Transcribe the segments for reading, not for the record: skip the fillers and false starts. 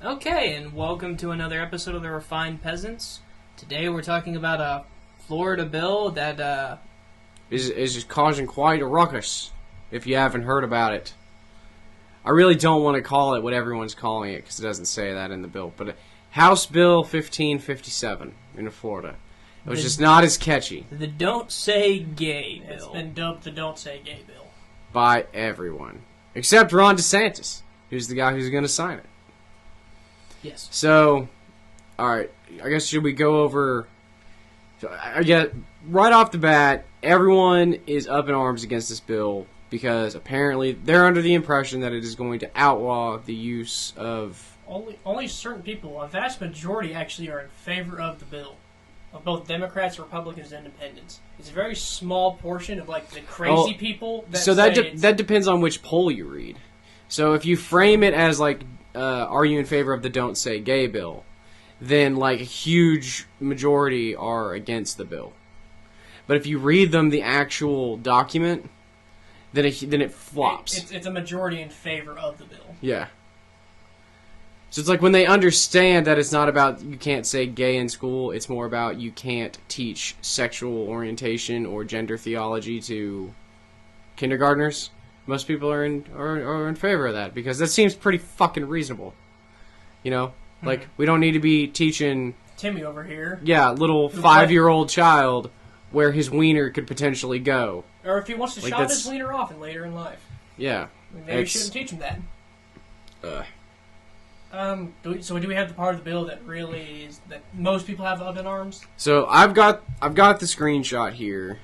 Okay, and welcome to another episode of the Refined Peasants. Today we're talking about a Florida bill that is causing quite a ruckus, if you haven't heard about it. I really don't want to call it what everyone's calling it, because it doesn't say that in the bill, but House Bill 1557 in Florida. It was just not as catchy. the Don't Say Gay bill. It's been dubbed the Don't Say Gay bill. By everyone. Except Ron DeSantis, who's the guy who's going to sign it. Yes. So, alright, I guess should we go over... I get right off the bat, everyone is up in arms against this bill because apparently they're under the impression that it is going to outlaw the use of... Only certain people, a vast majority actually are in favor of the bill. Of both Democrats, Republicans, and Independents. It's a very small portion of like the crazy people that so that depends on which poll you read. So if you frame it as like, are you in favor of the Don't Say Gay bill, then like a huge majority are against the bill. But if you read them the actual document, then it flops. It's a majority in favor of the bill. Yeah. So it's like when they understand that it's not about you can't say gay in school, it's more about you can't teach sexual orientation or gender theology to kindergartners. Most people are in favor of that because that seems pretty fucking reasonable. You know? Like, we don't need to be teaching... Timmy over here. Yeah, little 5-year-old child where his wiener could potentially go. Or if he wants to like shove his wiener off later in life. Yeah. Maybe we shouldn't teach him that. Do we have the part of the bill that really is that most people have up in arms? So I've got the screenshot here.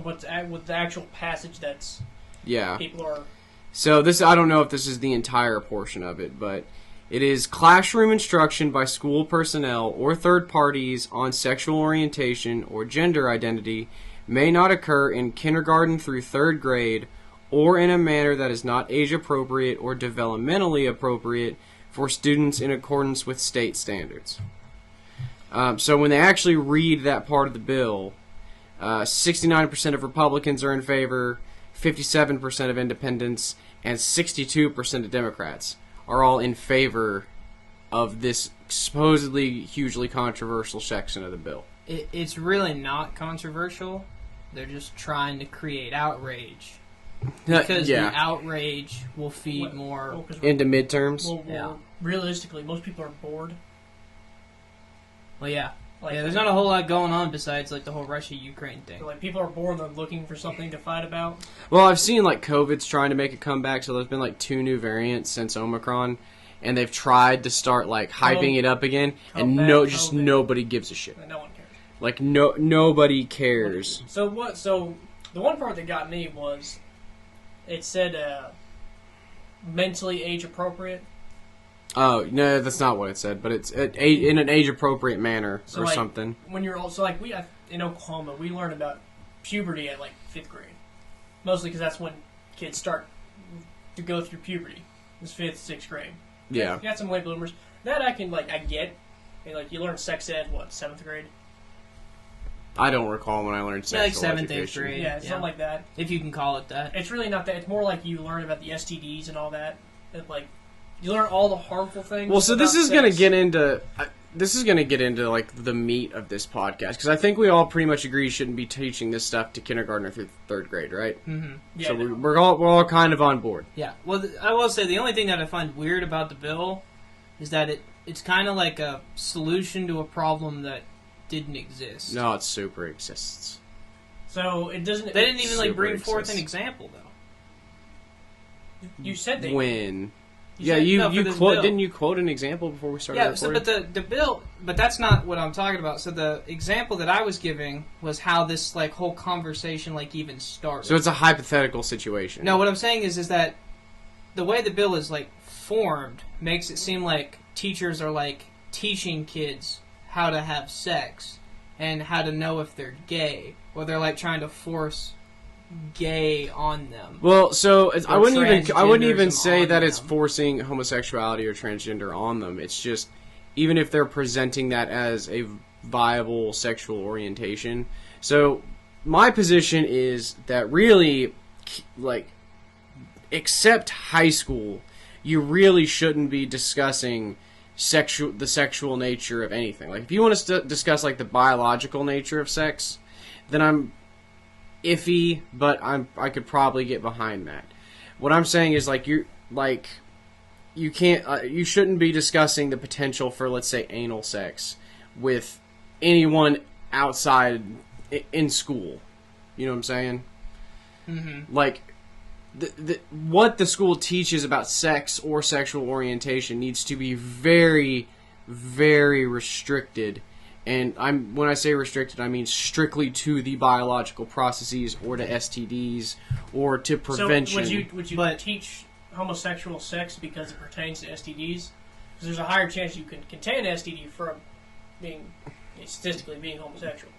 With the actual passage that's people are. So this, I don't know if this is the entire portion of it, but it is classroom instruction by school personnel or third parties on sexual orientation or gender identity may not occur in kindergarten through third grade or in a manner that is not age appropriate or developmentally appropriate for students in accordance with state standards. So when they actually read that part of the bill, 69% of Republicans are in favor, 57% of independents, and 62% of Democrats are all in favor of this supposedly hugely controversial section of the bill. It's really not controversial. They're just trying to create outrage. Because the outrage will feed more... into midterms? Realistically, most people are bored. Well, yeah. There's not a whole lot going on besides like the whole Russia-Ukraine thing. Like, people are bored and they're looking for something to fight about. Well, I've seen like COVID's trying to make a comeback, so there's been like 2 new variants since Omicron, and they've tried to start like hyping it up again, and nobody gives a shit. No one cares. Like nobody cares. So the one part that got me was it said mentally age appropriate. Oh, no, that's not what it said, but it's in an age-appropriate manner or like, something. When you're also, like, in Oklahoma, we learn about puberty at, like, 5th grade. Mostly because that's when kids start to go through puberty. It's 5th, 6th grade. Yeah. You got some late bloomers. That I get. And, like, you learn sex ed, 7th grade? I don't recall when I learned sexual like 7th, 8th education. grade. Yeah, something like that. If you can call it that. It's really not that. It's more like you learn about the STDs and all that. And, like... You learn all the harmful things. Well, so this is going to get into like the meat of this podcast because I think we all pretty much agree you shouldn't be teaching this stuff to kindergartner through 3rd grade, right? Mm-hmm. Yeah, so we're all kind of on board. Yeah. Well, I will say the only thing that I find weird about the bill is that it's kind of like a solution to a problem that didn't exist. No, it super exists. So it doesn't. They didn't even bring forth an example though. You said they when. Didn't you quote an example before we started recording? Yeah, but the bill, but that's not what I'm talking about. So the example that I was giving was how this like whole conversation like even started. So it's a hypothetical situation. No, what I'm saying is that the way the bill is like formed makes it seem like teachers are like teaching kids how to have sex and how to know if they're gay, or they're like trying to force gay on them. Well, so I wouldn't even say that it's them. forcing homosexuality or transgender on them. It's just even if they're presenting that as a viable sexual orientation. So my position is that really, like, except high school, you really shouldn't be discussing the sexual nature of anything. Like, if you want to discuss, like, the biological nature of sex, then I'm iffy, but I could probably get behind that. What I'm saying is, like, you can't, you shouldn't be discussing the potential for, let's say, anal sex with anyone outside in school. You know what I'm saying? Mm-hmm. Like, what the school teaches about sex or sexual orientation needs to be very, very restricted. And when I say restricted, I mean strictly to the biological processes or to STDs or to prevention. So would you teach homosexual sex because it pertains to STDs? Because there's a higher chance you can contain an STD from statistically being homosexual.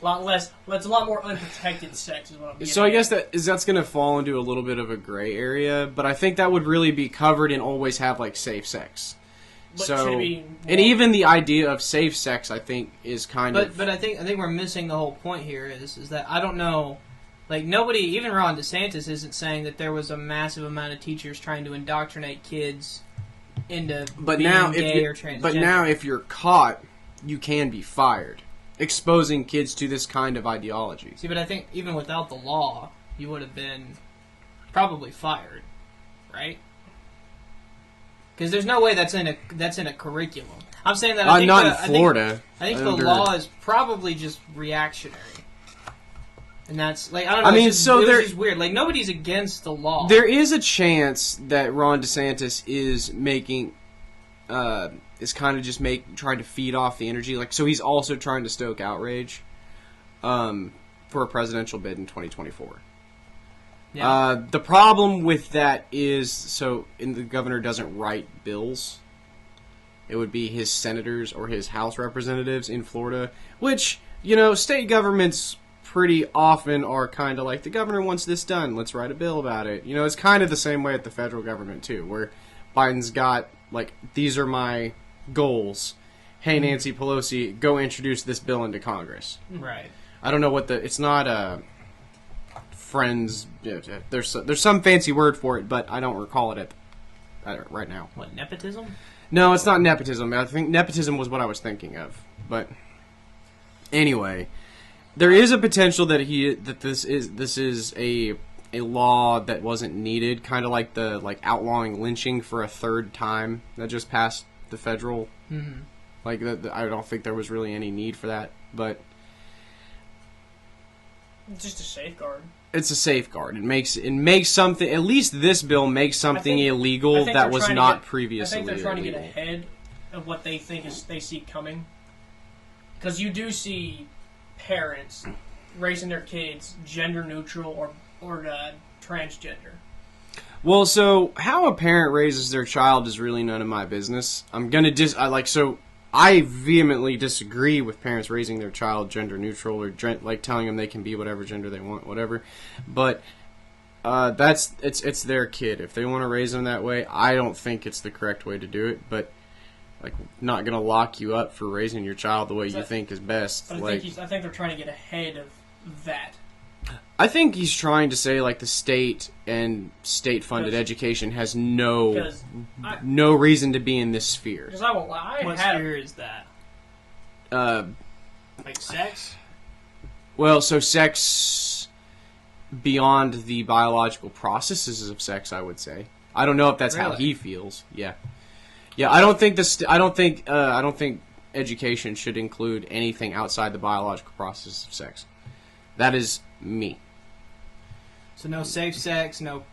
A lot less. It's a lot more unprotected sex, is what I'm getting So I at. guess that's going to fall into a little bit of a gray area, but I think that would really be covered and always have, like, safe sex. But So, should it be and even the idea of safe sex, I think, is kind of. But I think we're missing the whole point here. Is that I don't know, like, nobody, even Ron DeSantis, isn't saying that there was a massive amount of teachers trying to indoctrinate kids into being gay or transgender. But now, if you're caught, you can be fired, exposing kids to this kind of ideology. See, but I think even without the law, you would have been probably fired, right? Because there's no way that's in a curriculum. I'm saying that. I think not in Florida. I think the law is probably just reactionary, and that's like I don't know. I mean, it's just weird. Like, nobody's against the law. There is a chance that Ron DeSantis is making, is kind of just trying to feed off the energy. Like, so he's also trying to stoke outrage, for a presidential bid in 2024. Yeah. The problem with that is, the governor doesn't write bills. It would be his senators or his House representatives in Florida, which, state governments pretty often are kind of like, the governor wants this done, let's write a bill about it. It's kind of the same way at the federal government, too, where Biden's got, like, these are my goals. Hey, Nancy Pelosi, go introduce this bill into Congress. Right. I don't know it's not a... Friends, there's some fancy word for it, but I don't recall it right now. What, nepotism? No, it's not nepotism. I think nepotism was what I was thinking of. But anyway, there is a potential that this is a law that wasn't needed, kind of like the outlawing lynching for a third time that just passed the federal. Mm-hmm. Like I don't think there was really any need for that, but It's just a safeguard. It's a safeguard. It makes something. At least this bill makes something illegal that was not previously illegal. I think they're trying to get ahead of what they think they see coming. Because you do see parents raising their kids gender neutral or transgender. Well, so how a parent raises their child is really none of my business. I vehemently disagree with parents raising their child gender neutral or telling them they can be whatever gender they want, whatever. But it's their kid. If they want to raise them that way, I don't think it's the correct way to do it. But not gonna lock you up for raising your child the way you think is best. But I think they're trying to get ahead of that. I think he's trying to say the state and state-funded education has no reason to be in this sphere. Because I won't lie, what sphere is that? Like sex? Well, so sex beyond the biological processes of sex, I would say. I don't know if that's how he feels. Yeah. I don't think I don't think education should include anything outside the biological process of sex. That is me. So no safe sex, no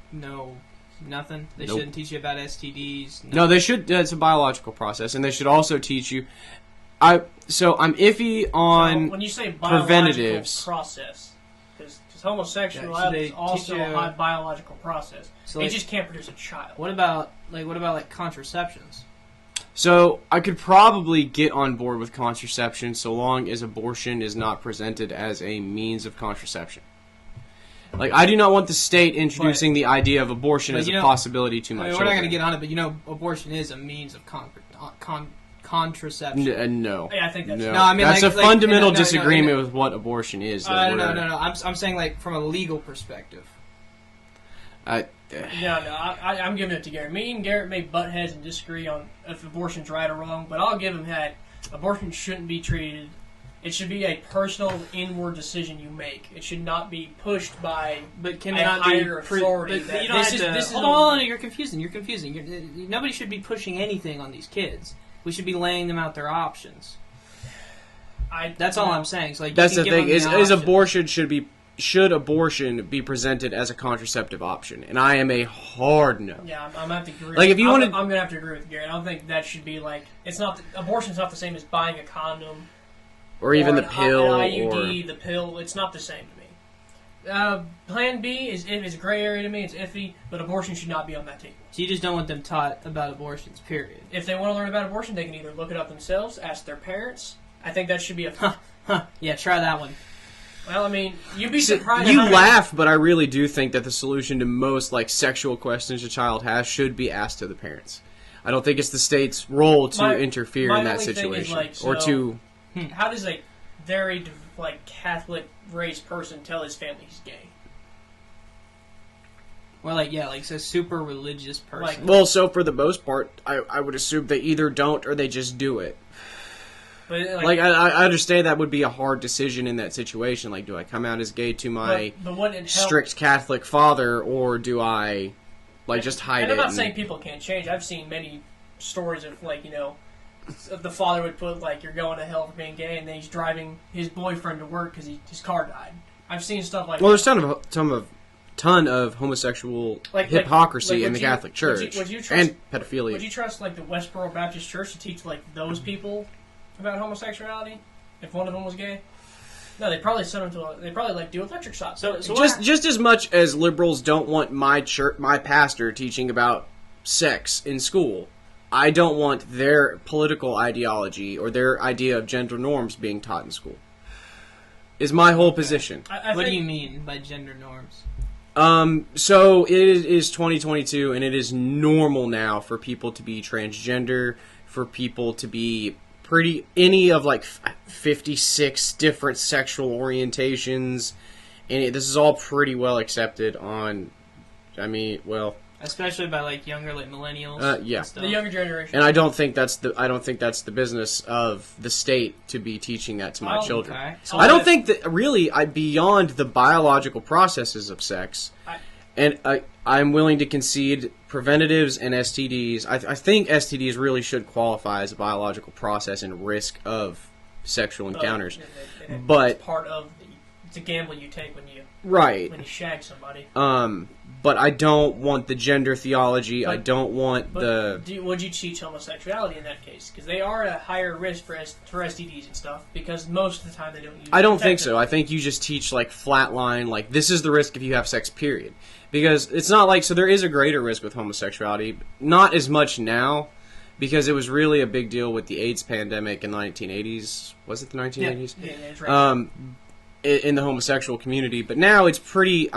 nothing. They shouldn't teach you about STDs. No, they should. It's a biological process, and they should also teach you. I'm iffy on when you say preventatives process, because homosexuality is also a biological process. So they just can't produce a child. What about contraceptions? So I could probably get on board with contraception so long as abortion is not presented as a means of contraception. I do not want the state introducing the idea of abortion as a possibility to my children. We're not going to get on it, but abortion is a means of contraception. No. Yeah, I think that's that's a fundamental disagreement with what abortion is. No. I'm saying from a legal perspective. I'm giving it to Garrett. Me and Garrett may butt heads and disagree on if abortion's right or wrong, but I'll give him that abortion shouldn't be treated. It should be a personal, inward decision you make. It should not be pushed by but a higher authority. But you don't have to. Hold on, you're confusing. Nobody should be pushing anything on these kids. We should be laying them out their options. That's all I'm saying. So, like, that's the thing. Should abortion be presented as a contraceptive option? And I am a hard no. Yeah, I'm gonna have to agree. Like, if you I'm gonna have to agree with Garrett. I don't think that should be like it's not. Abortion's not the same as buying a condom. Or even the pill. An IUD, the pill. It's not the same to me. Plan B is a gray area to me. It's iffy, but abortion should not be on that table. So you just don't want them taught about abortions, period. If they want to learn about abortion, they can either look it up themselves, ask their parents. I think that should be Yeah, try that one. Well, I mean, you'd be surprised. You laugh, but I really do think that the solution to most sexual questions a child has should be asked to the parents. I don't think it's the state's role to interfere in that situation How does a very Catholic raised person tell his family he's gay? Well, a super religious person. So for the most part, I would assume they either don't or they just do it. But I understand that would be a hard decision in that situation. Like, do I come out as gay to my strict Catholic father, or do I just hide it? And I'm not saying people can't change. I've seen many stories of the father would put you're going to hell for being gay, and then he's driving his boyfriend to work because his car died. I've seen stuff like that. There's ton of homosexual hypocrisy in the Catholic Church would you trust, and pedophilia. Would you trust the Westboro Baptist Church to teach those people about homosexuality if one of them was gay? No, they probably send them to. They probably do electric shots. So just as much as liberals don't want my pastor teaching about sex in school, I don't want their political ideology or their idea of gender norms being taught in school. Is my whole position. What do you mean by gender norms? So it is 2022, and it is normal now for people to be transgender, for people to be any of 56 different sexual orientations, and this is all pretty well accepted on, especially by younger millennials. Yeah, the younger generation. And I don't think that's the business of the state to be teaching that to my children. Okay. So I don't think that really beyond the biological processes of sex, I'm willing to concede preventatives and STDs. I think STDs really should qualify as a biological process and risk of sexual encounters. But it's part of it's a gamble you take when you shag somebody. But I don't want the gender theology. I don't want would you teach homosexuality in that case? Because they are at a higher risk for STDs and stuff. Because most of the time they don't use. I don't think so. I think you just teach flatline. This is the risk if you have sex. Period. Because it's not so there is a greater risk with homosexuality. Not as much now, because it was really a big deal with the AIDS pandemic in the 1980s. Was it the 1980s? Yeah, that's right. In the homosexual community, but now it's pretty.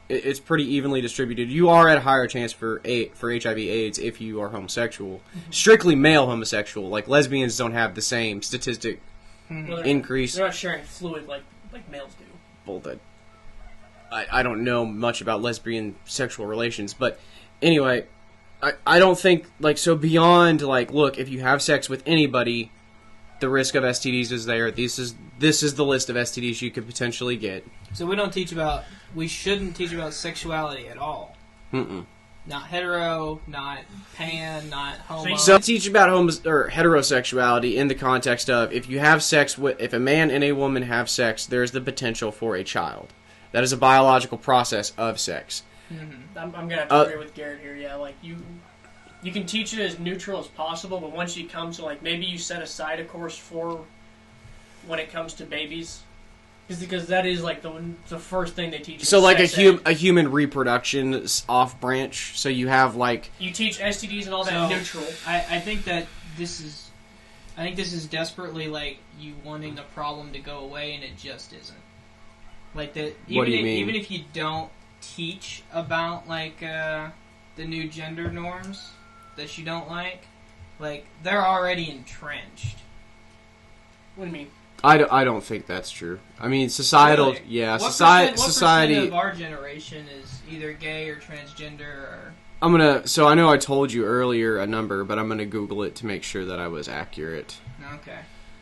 It's pretty evenly distributed. You are at a higher chance for HIV/AIDS if you are homosexual. Mm-hmm. Strictly male homosexual, lesbians don't have the same statistic increase. They're not sharing fluid like males do. Well, I don't know much about lesbian sexual relations, but anyway, I don't think so beyond look, if you have sex with anybody, the risk of STDs is there. This is the list of STDs you could potentially get. So we shouldn't teach about sexuality at all. Mm-mm. Not hetero, not pan, not homo. So teach about heterosexuality in the context of if a man and a woman have sex, there's the potential for a child. That is a biological process of sex. Mm-hmm. I'm gonna have to agree with Garrett here. Yeah, you can teach it as neutral as possible, but once you come to maybe you set aside a course for when it comes to babies. Because that is the first thing they teach. So a human reproduction off branch. So you have you teach STDs and all that neutral. I think that this is desperately you wanting the problem to go away, and it just isn't. What do you mean? Even if you don't teach about the new gender norms that you don't like, they're already entrenched. What do you mean? I don't think that's true. I mean, societal, Really? yeah, What society. percent of our generation is either gay or transgender or? So I know I told you earlier a number, but I'm gonna Google it to make sure that I was accurate. Okay.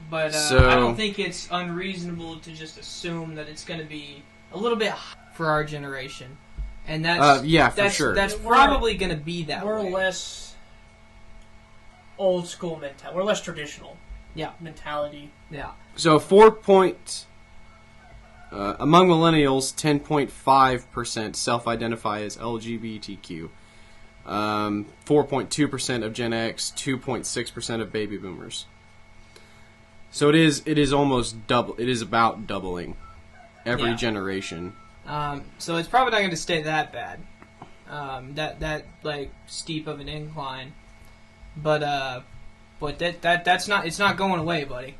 But So- I don't think it's unreasonable to just assume that it's going to be a little bit high for our generation. And that's Yeah, for sure. That's probably going to be that We're way. less old school mentality. We're less traditional. Yeah. Mentality. Yeah. So among millennials, 10.5% self-identify as LGBTQ. 4.2% of Gen X, 2.6% of baby boomers. So it is almost double. It is about doubling every Yeah. generation. So it's probably not going to stay that bad. That like steep of an incline. But that's not. It's not going away, buddy.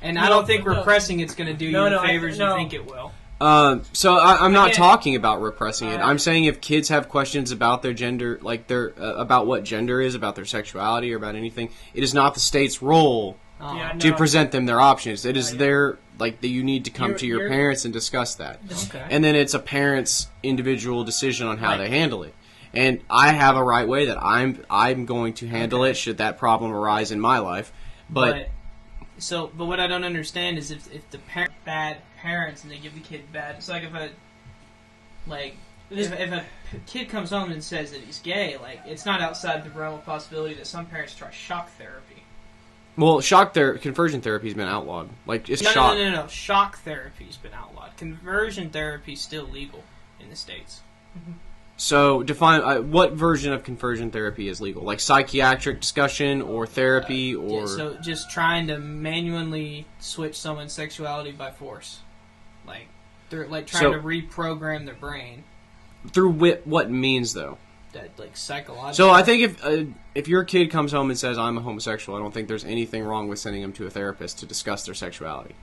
And I No, don't think no. repressing it's going to do you No, the no, favors no. you think it will. So I'm not Again, talking about repressing it. uh, I'm saying if kids have questions about their gender, like about what gender is, about their sexuality, or about anything, it is not the state's role Yeah, to no. present them their options. It is Yeah. their that you need to come to your You're- parents and discuss that, Okay. and then it's a parent's individual decision on how Right. they handle it. And I have a right way that I'm going to handle Okay. it should that problem arise in my life. But But what I don't understand is if the bad parents and they give the kid bad. It's like if a kid comes home and says that he's gay, like it's not outside the realm of possibility that some parents try shock therapy. well, conversion therapy has been outlawed. Like it's No, shock. no. Shock therapy's been outlawed. Conversion therapy's still legal in the States. So define what version of conversion therapy is legal, like psychiatric discussion or therapy, or Yeah, so just trying to manually switch someone's sexuality by force, like they're like trying So- to reprogram their brain. through what means though. That like psychological. So I think if your kid comes home and says I'm a homosexual, I don't think there's anything wrong with sending them to a therapist to discuss their sexuality.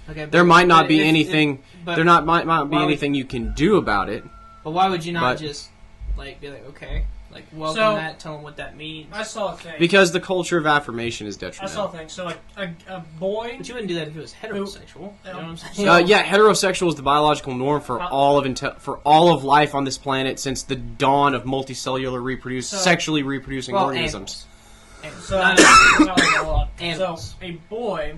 Okay, There might not be if- anything. but- There might not be why would- anything you can do about it. But why would you not But- just like be like okay, like welcome So- that, tell them what that means? I saw a thing. Because the culture of affirmation is I saw a detrimental. thing. So a boy. But you wouldn't do that if it was heterosexual. You know what I'm saying? So- Yeah, heterosexual is the biological norm for all of life on this planet since the dawn of multicellular sexually reproducing Well, organisms. animals. So, Not so Animals. a boy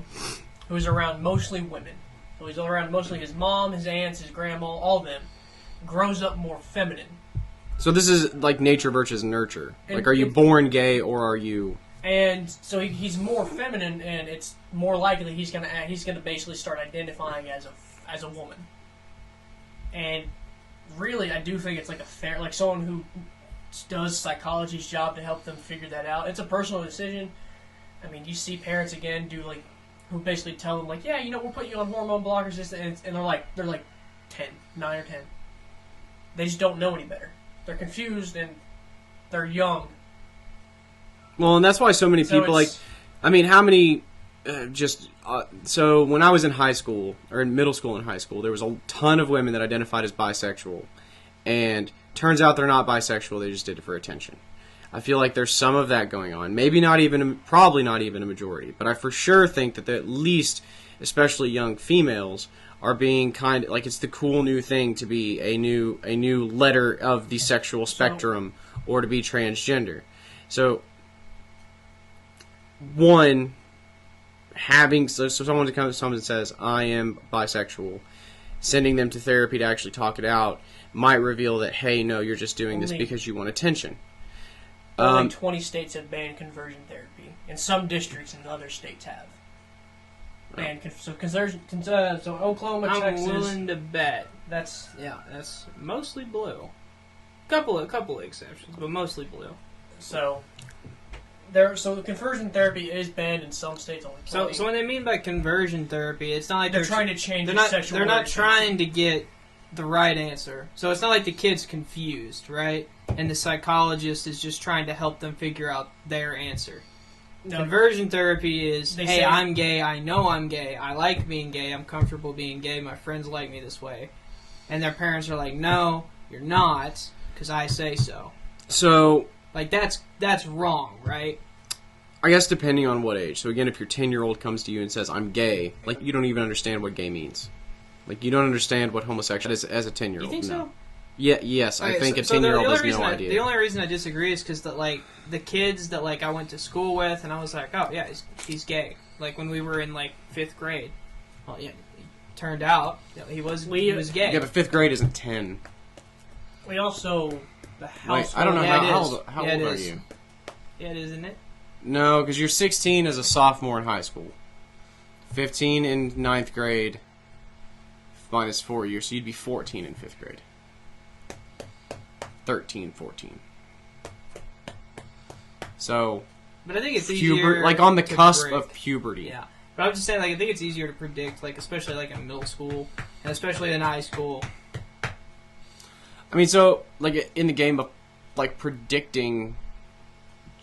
who's around mostly women, so he's around mostly his mom, his aunts, his grandma, all of them, grows up more feminine. So this is like nature versus nurture. And Like, are you it- born gay or are you? And so he's more feminine, and it's more likely he's gonna basically start identifying as a woman. And really, I do think it's like someone who does psychology's job to help them figure that out. It's a personal decision. I mean, you see parents again who basically tell them yeah, we'll put you on hormone blockers, and they're like 9 or 10. They just don't know any better. They're confused and they're young. Well, and that's why so many So people it's- how many so when I was in high school or in middle school and high school, there was a ton of women that identified as bisexual, and turns out they're not bisexual. They just did it for attention. I feel like there's some of that going on. Probably not even a majority, but I for sure think that at least, especially young females, are being kind of like it's the cool new thing to be a new letter of the sexual spectrum or to be transgender. So one, someone comes and says I am bisexual, sending them to therapy to actually talk it out might reveal that hey, no, you're just doing this Only- because you want attention. Only 20 states have banned conversion therapy, and some districts in other states have. Banned so Oklahoma, I'm Texas. willing to bet. That's That's mostly blue. Couple of exceptions, but mostly blue. so. So the conversion therapy is banned in some states. Only 20. So when they mean by conversion therapy, it's not like they're trying to change. they're his not sexual they're not orientation. trying to get the right answer. So it's not like the kid's confused, right? And the psychologist is just trying to help them figure out their answer. No, Conversion therapy is, They hey, say- I'm gay, I know I'm gay, I like being gay, I'm comfortable being gay, my friends like me this way. And their parents are like, no, you're not, because I say so. So Like, that's wrong, right? I guess depending on what age. So again, if your 10-year-old comes to you and says, I'm gay, like, you don't even understand what gay means. Like, you don't understand what homosexual is as a 10-year-old. You think no. so? Yeah, yes, I think a 10-year-old has no idea. The only reason I disagree is because like the kids that like I went to school with, and I was like, oh yeah, he's gay. Like when we were in like 5th grade, well, yeah, it turned out he was gay. Yeah, but 5th grade isn't 10. We also the household. Wait, I don't know how old are you? Yeah, it is, isn't it? No, because you're 16 as a sophomore in high school. 15 in 9th grade minus 4 years, so you'd be 14 in 5th grade. 13, 14. So, but I think it's easier, like on the cusp predict. of puberty. Yeah, but I'm just saying, like I think it's easier to predict, like especially like in middle school and especially in high school. I mean, so like in the game of like predicting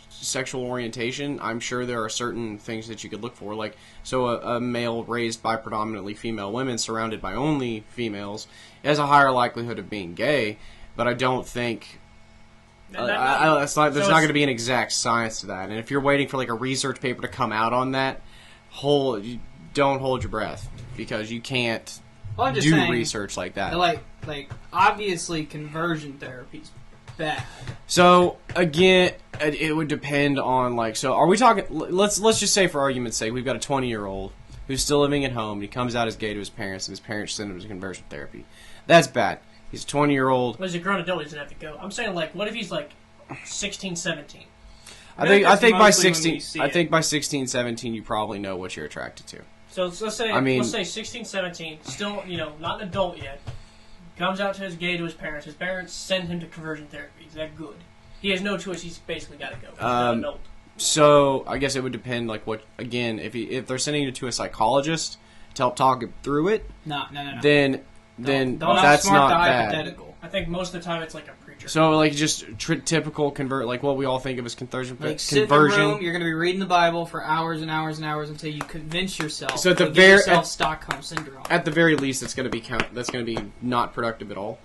sexual orientation, I'm sure there are certain things that you could look for. Like, so a male raised by predominantly female women, surrounded by only females, has a higher likelihood of being gay. But I don't think there's not going to be an exact science to that. And if you're waiting for like a research paper to come out on that, don't hold your breath, because you can't do research like that. Like obviously conversion therapy's bad. So again, it would depend on like. So are we talking? Let's just say for argument's sake, we've got a 20-year-old who's still living at home. And he comes out as gay to his parents, and his parents send him to conversion therapy. That's bad. He's a 20-year-old. Well, he's a grown adult. He doesn't have to go. I'm saying, like, what if he's like 16, 17? I think by 16, 17, you probably know what you're attracted to. So let's say 16, 17, still, not an adult yet. Comes out to his gay to his parents. His parents send him to conversion therapy. Is that good? He has no choice. He's basically got to go. He's not an adult. So I guess it would depend, like what again, if they're sending you to a psychologist to help talk through it. No. Then don't that's smart not the bad. hypothetical. I think most of the time it's like a preacher. So like just typical like what we all think of as conversion. Like sit in a room, you're going to be reading the Bible for hours and hours and hours until you convince yourself. So at the very Stockholm syndrome. At the very least, that's going to be not productive at all.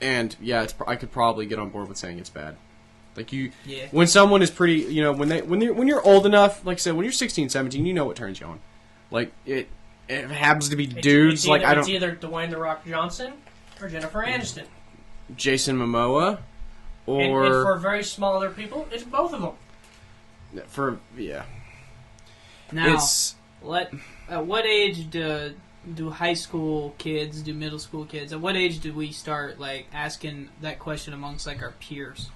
And yeah, I could probably get on board with saying it's bad. Like when someone is pretty, when you're old enough, like I said, when you're 16, 17, you know what turns you on. Like it happens to be dudes. It's either Dwayne "The Rock" Johnson or Jennifer Aniston, Jason Momoa, or and for very small other people, it's both of them. Now, at what age do high school kids, do middle school kids? At what age do we start like asking that question amongst like our peers?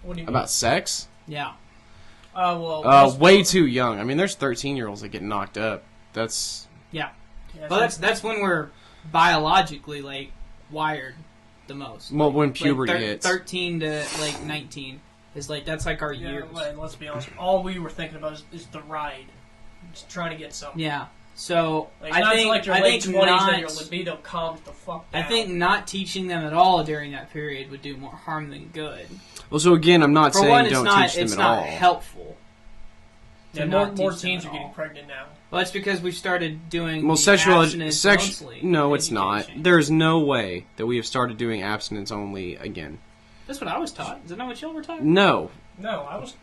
What do you mean? About sex? Yeah. Way too young. I mean, there's 13-year-olds that get knocked up. That's well, that's when we're biologically like wired the most. Well, when puberty hits, 13 to like 19 is like that's like our years. Let's be honest. All we were thinking about is the ride, just trying to get something. Yeah. So I think your late 20s and your libido calms the fuck down. I think not teaching them at all during that period would do more harm than good. Well, so again, I'm not saying don't teach them it's at not all. Helpful. Yeah, more teens are getting pregnant now. Well, it's because we've started doing sexual abstinence No, it's not. There's no way that we have started doing abstinence only again. That's what I was taught. Is that not what y'all were taught? No. No, I was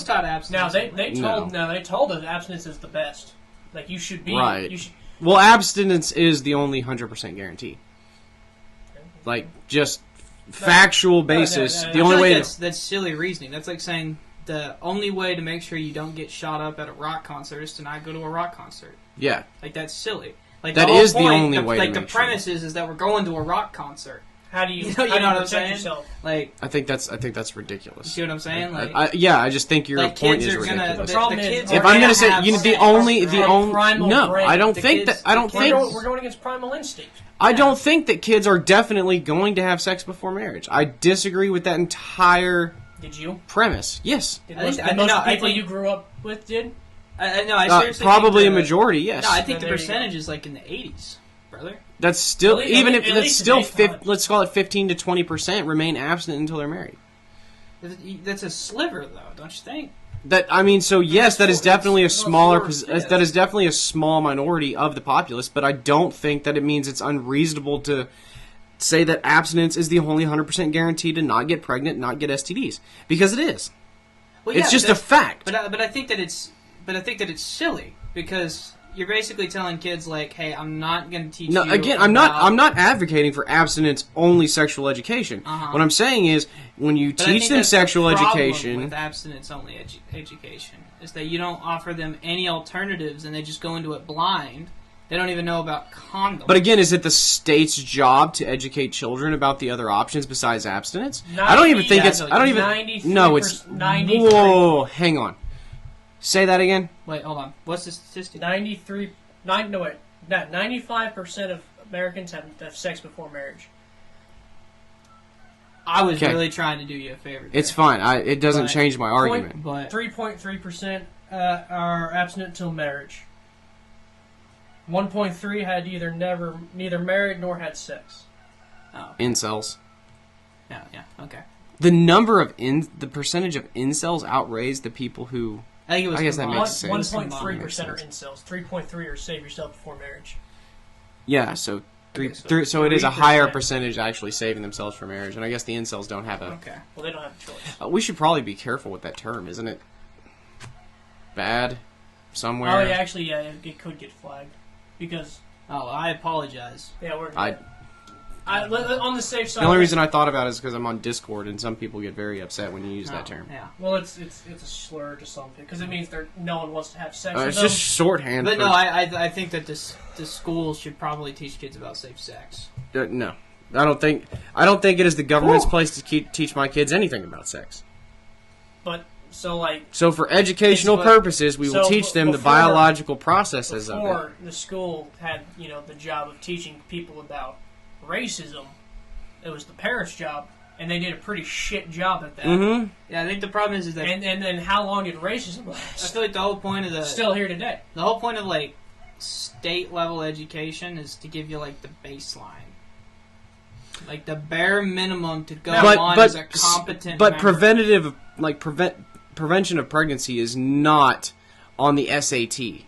taught abstinence. Now they told us abstinence is the best. Like you should be right. You should, well, abstinence is the only 100% guarantee. Like just factual basis. The only way that's silly reasoning. That's like saying the only way to make sure you don't get shot up at a rock concert is to not go to a rock concert. Yeah. Like, that's silly. Like, that is the only way to make the premise is that we're going to a rock concert. How do you, you know what I'm saying? Yourself? Like, I think that's ridiculous. You see what I'm saying? Like, I just think your point is ridiculous. If I'm going to say, the only no, I don't think that. I don't think we're going against primal instinct. I don't think that kids are definitely going to have sex before marriage. I disagree with that entire. Did you? Premise. Yes. Did most people you grew up with did? I seriously probably think a majority, yes. No, I think the percentage is like in the 80s, brother. That's still let's call it 15 to 20% remain abstinent until they're married. That's a sliver, though, don't you think? Yes, that is definitely a smaller. That is definitely a small minority of the populace, but I don't think that it means it's unreasonable to say that abstinence is the only 100% guarantee to not get pregnant, not get STDs, because it is. Well, yeah, it's just a fact. But I think that it's silly because you're basically telling kids like, hey, I'm not going to teach No, you. again, I'm not advocating for abstinence-only sexual education. What I'm saying is, when you But I teach think them that's the sexual problem education, with abstinence-only education is that you don't offer them any alternatives, and they just go into it blind. They don't even know about condoms. but again, is it the state's job to educate children about the other options besides abstinence? I don't even think it's. I don't even. 93%, No, it's. 93. Whoa, hang on. Say that again. Wait, hold on. What's the statistic? 95% of Americans have sex before marriage. I was Okay. really trying to do you a favor there. It's fine. It doesn't But change my argument. But 3.3% are abstinent until marriage. 1.3 had neither married nor had sex. Incels. yeah, okay. The percentage of incels outweighs the people who. I think it was. I guess that combined. makes sense. 1.3% are incels. 3.3 are save yourself before marriage. Yeah, so Okay, so so it is a higher 3%. percentage actually saving themselves for marriage, and I guess the incels don't have a. Okay. Well, they don't have a choice. We should probably be careful with that term, isn't it? Bad, somewhere. Oh, yeah, actually, yeah, it could get flagged. Because, Oh, I apologize. yeah, we're I- on the safe side. The only reason I thought about it is because I'm on Discord, and some people get very upset when you use that Oh, term. Yeah. Well, it's a slur to some people because it means no one wants to have sex with It's them. just shorthand. But for, no, I think that the schools should probably teach kids about safe sex. no, I don't think it is the government's place to teach my kids anything about sex. But so like So for educational It's- purposes, we will so teach them the before- biological processes of it. before the school had the job of teaching people about racism, it was the parents' job, and they did a pretty shit job at that. Mm-hmm. Yeah, I think the problem is that And then how long did racism I last? feel like the whole point of Still here today. the whole point of like state level education is to give you like the baseline, like the bare minimum to go on as a competent. But member. prevention of pregnancy is not on the SAT.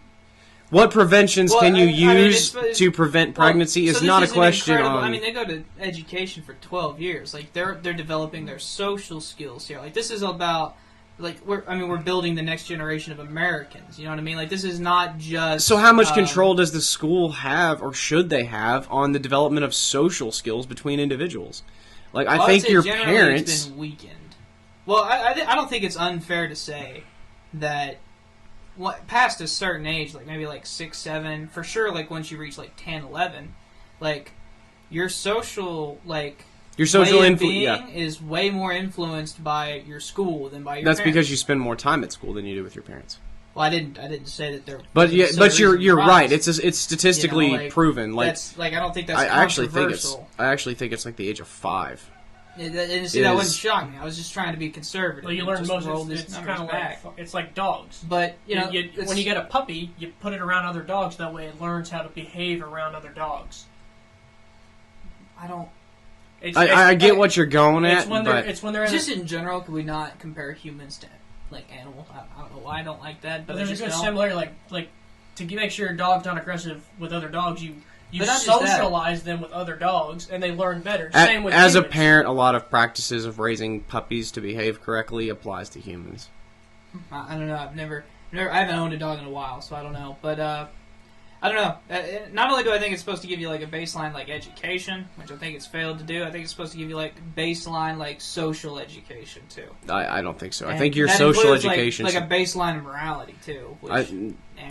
What preventions Well, can you I mean, use to prevent pregnancy so is this not a an question incredible- on. I mean, they go to education for 12 years. Like they're developing their social skills here. Like this is about we're building the next generation of Americans. You know what I mean? Like this is not just. So how much control does the school have, or should they have, on the development of social skills between individuals? Like I would think say your generally parents. It's been weakened. Well, I don't think it's unfair to say that past a certain age, like maybe like 6, 7, for sure. Like once you reach like 10, 11, like your social way of being is way more influenced by your school than by your. That's parents. because you spend more time at school than you do with your parents. Well, I didn't say that they're. But yeah, but you're rise. right. It's statistically You know, like, proven. Like That's I don't think that's I actually think controversial. it's like the age of 5. And see, that wouldn't shock me. I was just trying to be conservative. Well, you learn Just roll most. these It's numbers kind of back. like it's like dogs. But When you it's- get a puppy, you put it around other dogs. That way, it learns how to behave around other dogs. I don't. I get what you're going It's at, when but they're in Just in general, could we not compare humans to like animals? I don't know why I don't like that, but But there's I a just good don't. similarity, like to make sure your dog's not aggressive with other dogs. You But not just that. socialize them with other dogs, and they learn better. as Same with a humans. parent, a lot of practices of raising puppies to behave correctly applies to humans. I don't know. I haven't owned a dog in a while, so I don't know. But I don't know. Not only do I think it's supposed to give you like a baseline like education, which I think it's failed to do. I think it's supposed to give you like baseline like social education too. I don't think so. I And think your that social includes, education. like a baseline of morality too. Which,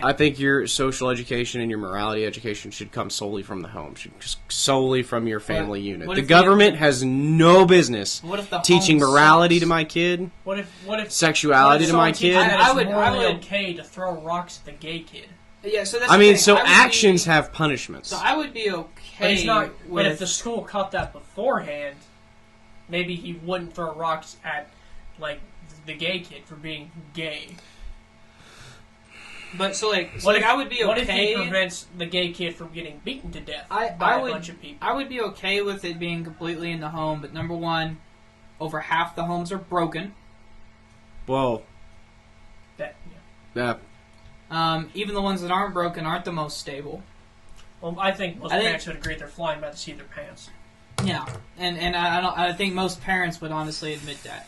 I think your social education and your morality education should come solely from the home, should just solely from your family unit. what The if government has no business what if the teaching home morality sucks? to my kid, What if sexuality to my kid. I would- okay to throw rocks at the gay kid. Yeah, so that's I the mean, thing. so I would actions be, have punishments. So I would be okay. But it's not. with, But if the school caught that beforehand, maybe he wouldn't throw rocks at like the gay kid for being gay. But so like, What if I would be okay. What if he prevents the gay kid from getting beaten to death by I a would, bunch of people? I would be okay with it being completely in the home, but number one, over half the homes are broken. Well, That, yeah. Even the ones that aren't broken aren't the most stable. Well, I think most I think- parents would agree they're flying by the seat of their pants. Yeah, and I think most parents would honestly admit that.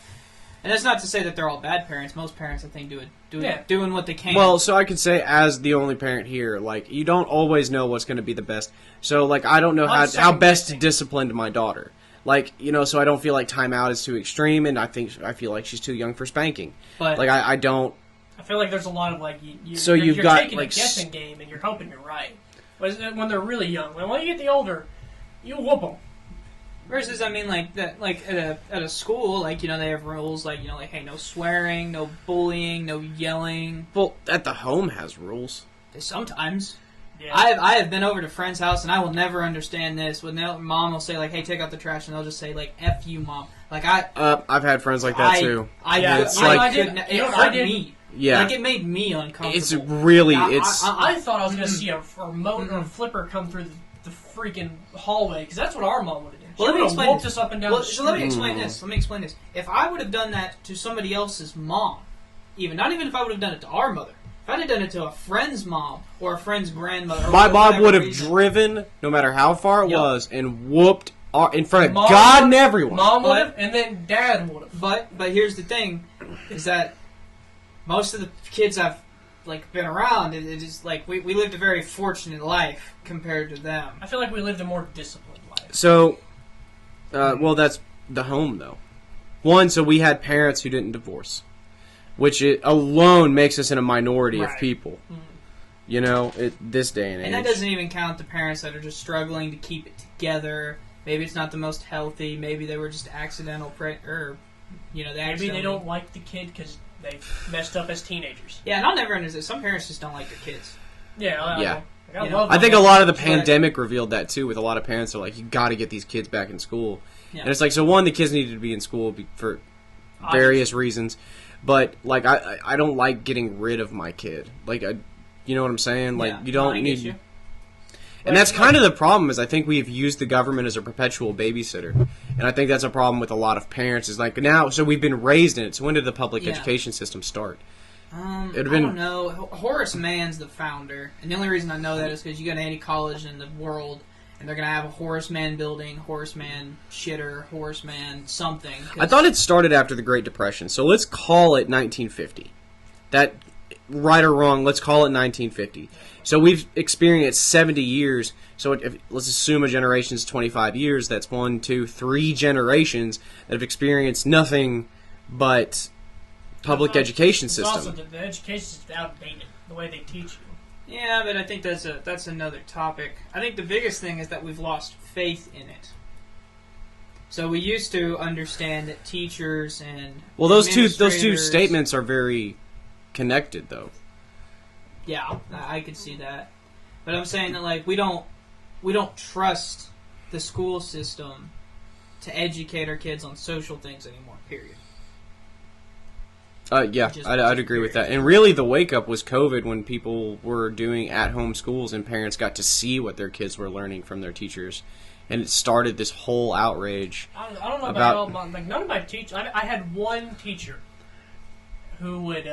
And that's not to say that they're all bad parents. Most parents, I think, doing what they can. Well, so I can say, as the only parent here, like, you don't always know what's going to be the best. So, like, I don't know how best to discipline my daughter. Like, you know, so I don't feel like timeout is too extreme, and I feel like she's too young for spanking. But like, I don't. I feel like there's a lot of like you're taking like a guessing game and you're hoping you're right. But when they're really young, when you get the older, you whoop them. Versus, I mean, like that, like at a school, like, you know, they have rules, like, you know, like, hey, no swearing, no bullying, no yelling. Well, at the home has rules. Sometimes. Yeah. I have been over to friends' house, and I will never understand this. When mom will say, like, hey, take out the trash, and they'll just say, like, F you, mom. Like, I've had friends like that, too. It hurt me. Yeah. Like, it made me uncomfortable. It's really, I thought I was going to see a remote or a flipper come through the freaking hallway, because that's what our mom would have done. She would have whooped us up and down the street. So let me explain this. If I would have done that to somebody else's mom, not even if I would have done it to our mother, if I'd have done it to a friend's mom or a friend's grandmother, my mom would have driven, no matter how far it was, and whooped in front of God and everyone. Mom would have, and then Dad would have. But here's the thing, is that most of the kids I've been around, it is like we lived a very fortunate life compared to them. I feel like we lived a more disciplined life. So, well, that's the home, though. One, so we had parents who didn't divorce, which alone makes us in a minority of people. Mm-hmm. You know, this day and age. And that doesn't even count the parents that are just struggling to keep it together. Maybe it's not the most healthy. Maybe they were just accidental, maybe they don't like the kid because they messed up as teenagers. Yeah, and I'll never understand. Some parents just don't like their kids. Yeah. I think a lot of the pandemic revealed that too. With a lot of parents are like, you got to get these kids back in school, and it's like, so one, the kids needed to be in school for various reasons, but like I don't like getting rid of my kid. Like you know what I'm saying? Like you don't need. You. And that's kind of the problem, is I think we've used the government as a perpetual babysitter. And I think that's a problem with a lot of parents, is like, now, so we've been raised in it, so when did the public education system start? I don't know. Horace Mann's the founder, and the only reason I know that is because you go to any college in the world, and they're going to have a Horace Mann building, Horace Mann shitter, Horace Mann something. I thought it started after the Great Depression, so let's call it 1950. That, right or wrong, let's call it 1950. So we've experienced 70 years, so let's assume a generation is 25 years, that's 1, 2, 3 generations that have experienced nothing but public education system. Also, the education system is outdated, the way they teach you. Yeah, but I think that's another topic. I think the biggest thing is that we've lost faith in it. So we used to understand that teachers and those two statements are very connected, though. Yeah, I could see that. But I'm saying that, like, we don't trust the school system to educate our kids on social things anymore, period. Yeah, I'd agree with that. And really, the wake-up was COVID, when people were doing at-home schools and parents got to see what their kids were learning from their teachers. And it started this whole outrage. I don't know about like, none of my teachers. I had one teacher who would...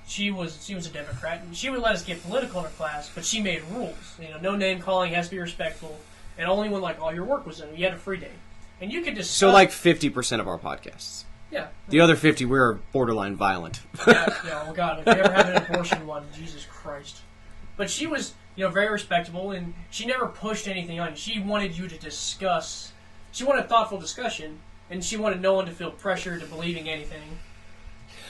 She was a Democrat, and she would let us get political in her class, but she made rules. You know, no name calling, has to be respectful, and only when like all your work was done, you had a free day, and you could discuss. So like 50% of our podcasts. Yeah. The other 50, we're borderline violent. Yeah. Oh God, if you ever have an abortion one, Jesus Christ. But she was, very respectable, and she never pushed anything on you. She wanted you to discuss. She wanted thoughtful discussion, and she wanted no one to feel pressure to believing anything.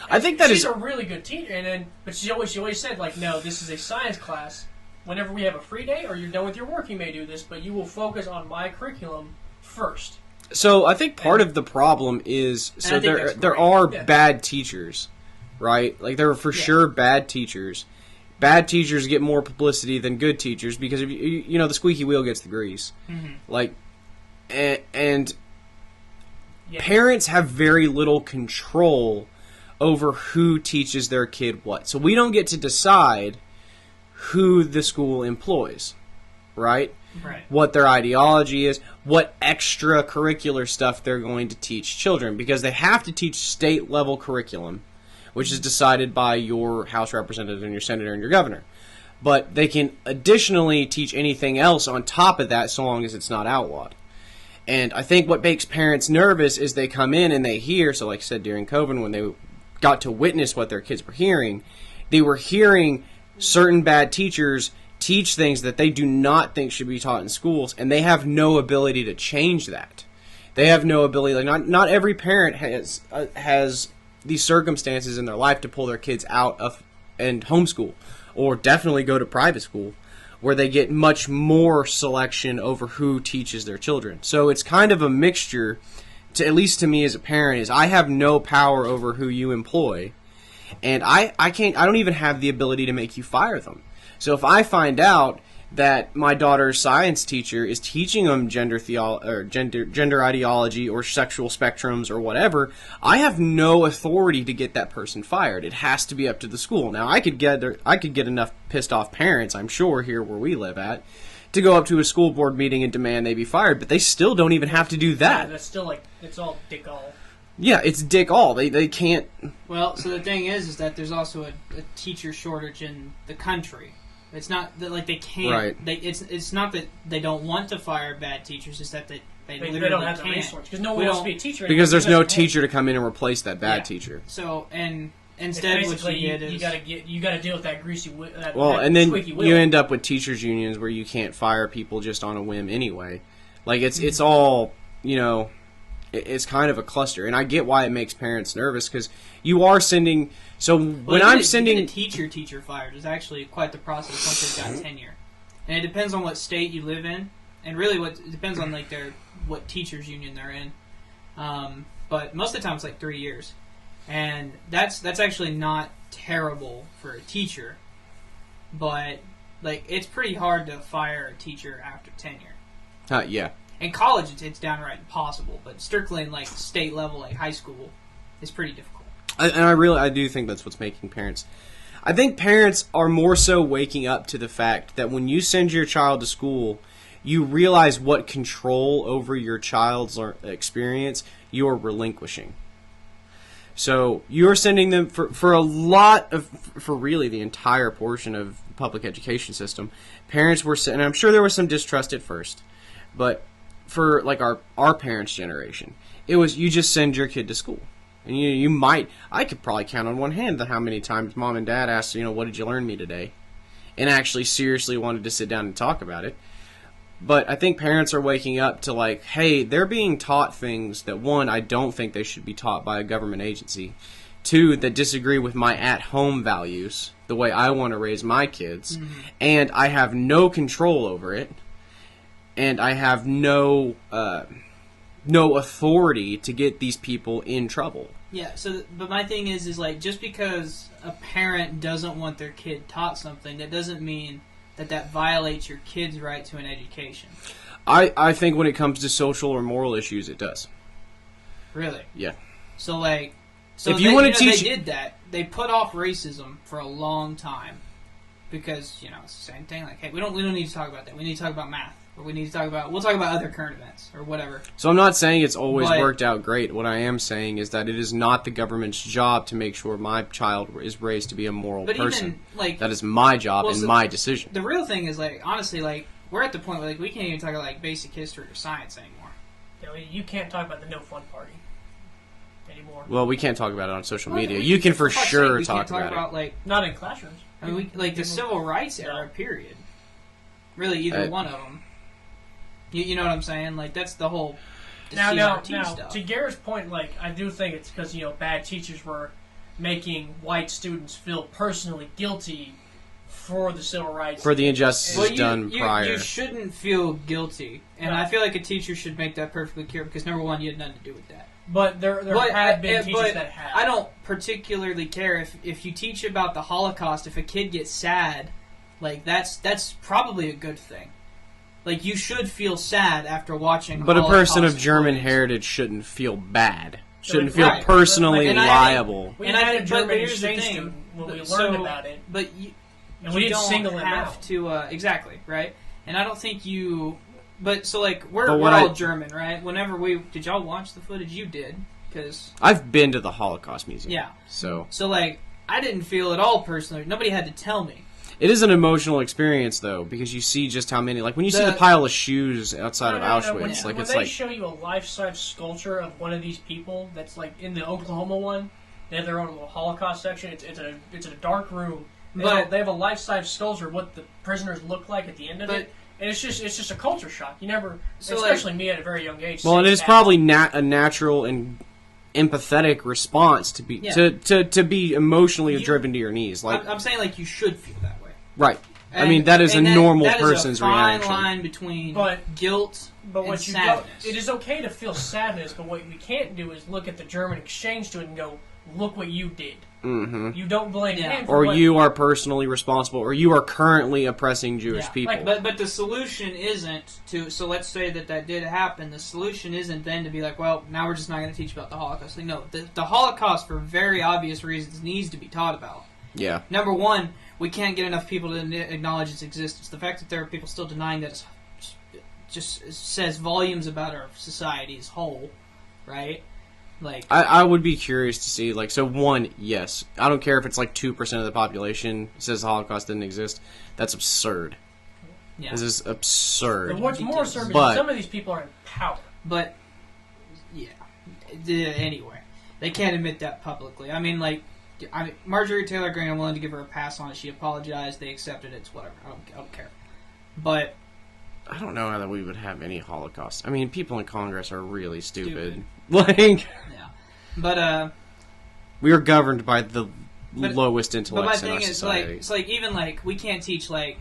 I think that she's a really good teacher, but she always said, like, no, this is a science class. Whenever we have a free day or you're done with your work, you may do this, but you will focus on my curriculum first. So I think part of the problem is, so there are bad teachers, right? Like, there are for sure bad teachers. Bad teachers get more publicity than good teachers because if the squeaky wheel gets the grease. Mm-hmm. Like, and parents have very little control over who teaches their kid what. So we don't get to decide who the school employs, right? Right. What their ideology is, what extracurricular stuff they're going to teach children, because they have to teach state-level curriculum, which is decided by your House representative and your senator and your governor. But they can additionally teach anything else on top of that, so long as it's not outlawed. And I think what makes parents nervous is they come in and they hear, so like I said, during COVID, when they got to witness what their kids were hearing, they were hearing certain bad teachers teach things that they do not think should be taught in schools, and they have no ability to change that. They have no ability. Like not every parent has these circumstances in their life to pull their kids out of and homeschool, or definitely go to private school, where they get much more selection over who teaches their children. So it's kind of a mixture, to at least to me as a parent, is I have no power over who you employ, and I don't even have the ability to make you fire them. So if I find out that my daughter's science teacher is teaching them gender ideology or sexual spectrums or whatever, I have no authority to get that person fired. It has to be up to the school. Now, I could get enough pissed off parents, I'm sure, here where we live at, to go up to a school board meeting and demand they be fired, but they still don't even have to do that. Yeah, that's still like, it's all dick all. Yeah, it's dick all. They can't... Well, so the thing is that there's also a teacher shortage in the country. It's not that like they can't. Right. It's not that they don't want to fire bad teachers. It's that they literally don't have the can't. resource because no one wants to be a teacher. Because there's no teacher teacher to come in and replace that bad teacher. So and instead, what you get is you gotta deal with that greasy. That and then squeaky wheel. you end up with teachers unions where you can't fire people just on a whim anyway. Like it's all, you know, it's kind of a cluster, and I get why it makes parents nervous because you are sending. So when I'm sending a teacher fired is actually quite the process once they've got tenure, and it depends on what state you live in, and really it depends on like what teachers union they're in. But most of the time it's like 3 years, and that's actually not terrible for a teacher, but like it's pretty hard to fire a teacher after tenure. Yeah. In college, it's downright impossible, but strictly in like state level, like high school, it's pretty difficult. I do think that's what's making parents. I think parents are more so waking up to the fact that when you send your child to school, you realize what control over your child's experience you're relinquishing. So you're sending them for really the entire portion of the public education system. Parents were, and I'm sure there was some distrust at first, but for like our parents' generation, it was you just send your kid to school. And I could probably count on one hand how many times mom and dad asked, what did you learn me today? And actually seriously wanted to sit down and talk about it. But I think parents are waking up to like, hey, they're being taught things that, one, I don't think they should be taught by a government agency. Two, that disagree with my at-home values, the way I want to raise my kids. Mm-hmm. And I have no control over it. And I have no authority to get these people in trouble. Yeah, but my thing is like, just because a parent doesn't want their kid taught something, that doesn't mean that violates your kid's right to an education. I think when it comes to social or moral issues, it does. Really? Yeah. So if they did that. They put off racism for a long time because it's the same thing. Like, hey, we don't need to talk about that. We need to talk about math. Or we'll talk about other current events or whatever. So I'm not saying it's always worked out great. What I am saying is that it is not the government's job to make sure my child is raised to be a moral person. That is my job and my decision. The real thing is, like, honestly, like, we're at the point where we can't even talk about like basic history or science anymore. You can't talk about the no fun party anymore. Well, we can't talk about it on social media. You can for sure talk about it. Like, not in classrooms. I mean, the civil rights era, period. Really, either one of them. You know what I'm saying? Like, that's the whole now, stuff. To Garrett's point, like, I do think it's because, bad teachers were making white students feel personally guilty for the civil rights. For the injustices done prior. You shouldn't feel guilty. And I feel like a teacher should make that perfectly clear because, number one, you had nothing to do with that. But there have been teachers that have. I don't particularly care if you teach about the Holocaust, if a kid gets sad, like, that's probably a good thing. Like, you should feel sad after watching But Holocaust a person of German footage. heritage shouldn't feel bad. Shouldn't feel personally liable. We had a German exchange student when we learned about it. But we didn't single him out. Exactly, right? And I don't think you... But, so, like, we're all German, right? Whenever did y'all watch the footage? You did, because... I've been to the Holocaust Museum. Yeah. So, like, I didn't feel at all personally. Nobody had to tell me. It is an emotional experience, though, because you see just how many... Like, when you see the pile of shoes outside of Auschwitz, when it's they like... show you a life-size sculpture of one of these people, that's like in the Oklahoma one, they have their own little Holocaust section. It's a dark room. They have a life-size sculpture of what the prisoners look like at the end of it. And it's just a culture shock. You never, especially me at a very young age. Well, it is probably a natural and empathetic response to be to be emotionally driven to your knees. Like I'm saying, like, you should feel that way. Right. And, I mean, that is a normal person's reaction. That is a fine reaction. line between guilt and sadness. It is okay to feel sadness, but what we can't do is look at the German exchange student and go, look what you did. Mm-hmm. You don't blame him or you are personally responsible, or you are currently oppressing Jewish people. But the solution isn't to... So let's say that did happen. The solution isn't then to be like, well, now we're just not going to teach about the Holocaust. Like, no, the Holocaust, for very obvious reasons, needs to be taught about. Yeah. Number one, we can't get enough people to acknowledge its existence. The fact that there are people still denying that just says volumes about our society as whole, right? Like, I would be curious to see, like, so one, yes, I don't care if it's like 2% of the population says the Holocaust didn't exist. That's absurd. Yeah. This is absurd. And what's more absurd is that some of these people are in power. But, yeah, anyway, they can't admit that publicly. I mean, Marjorie Taylor Greene, I'm willing to give her a pass on it. She apologized. They accepted it. It's whatever. I don't care. But I don't know that we would have any Holocaust. I mean, people in Congress are really stupid. Like, yeah, but we are governed by the lowest intellects in our society. But my thing is, it's like even like we can't teach like.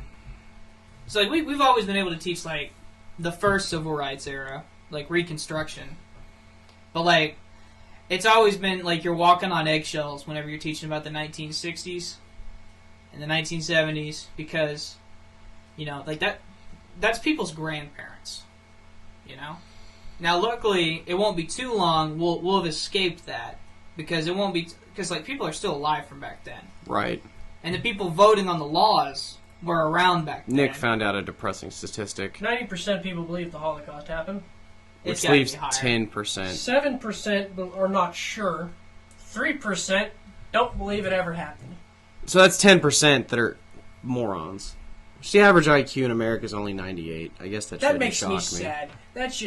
So like we've always been able to teach like the first civil rights era, like Reconstruction, but like. It's always been like you're walking on eggshells whenever you're teaching about the 1960s and the 1970s because, you know, like that's people's grandparents, you know? Now, luckily, it won't be too long. We'll have escaped that because it won't be... Because, like, people are still alive from back then. Right. And the people voting on the laws were around back then. Nick found out a depressing statistic. 90% of people believe the Holocaust happened. Which leaves 10%. 7% are not sure. 3% don't believe it ever happened. So that's 10% that are morons. The average IQ in America is only 98. I guess that shouldn't makes shock me sad. That's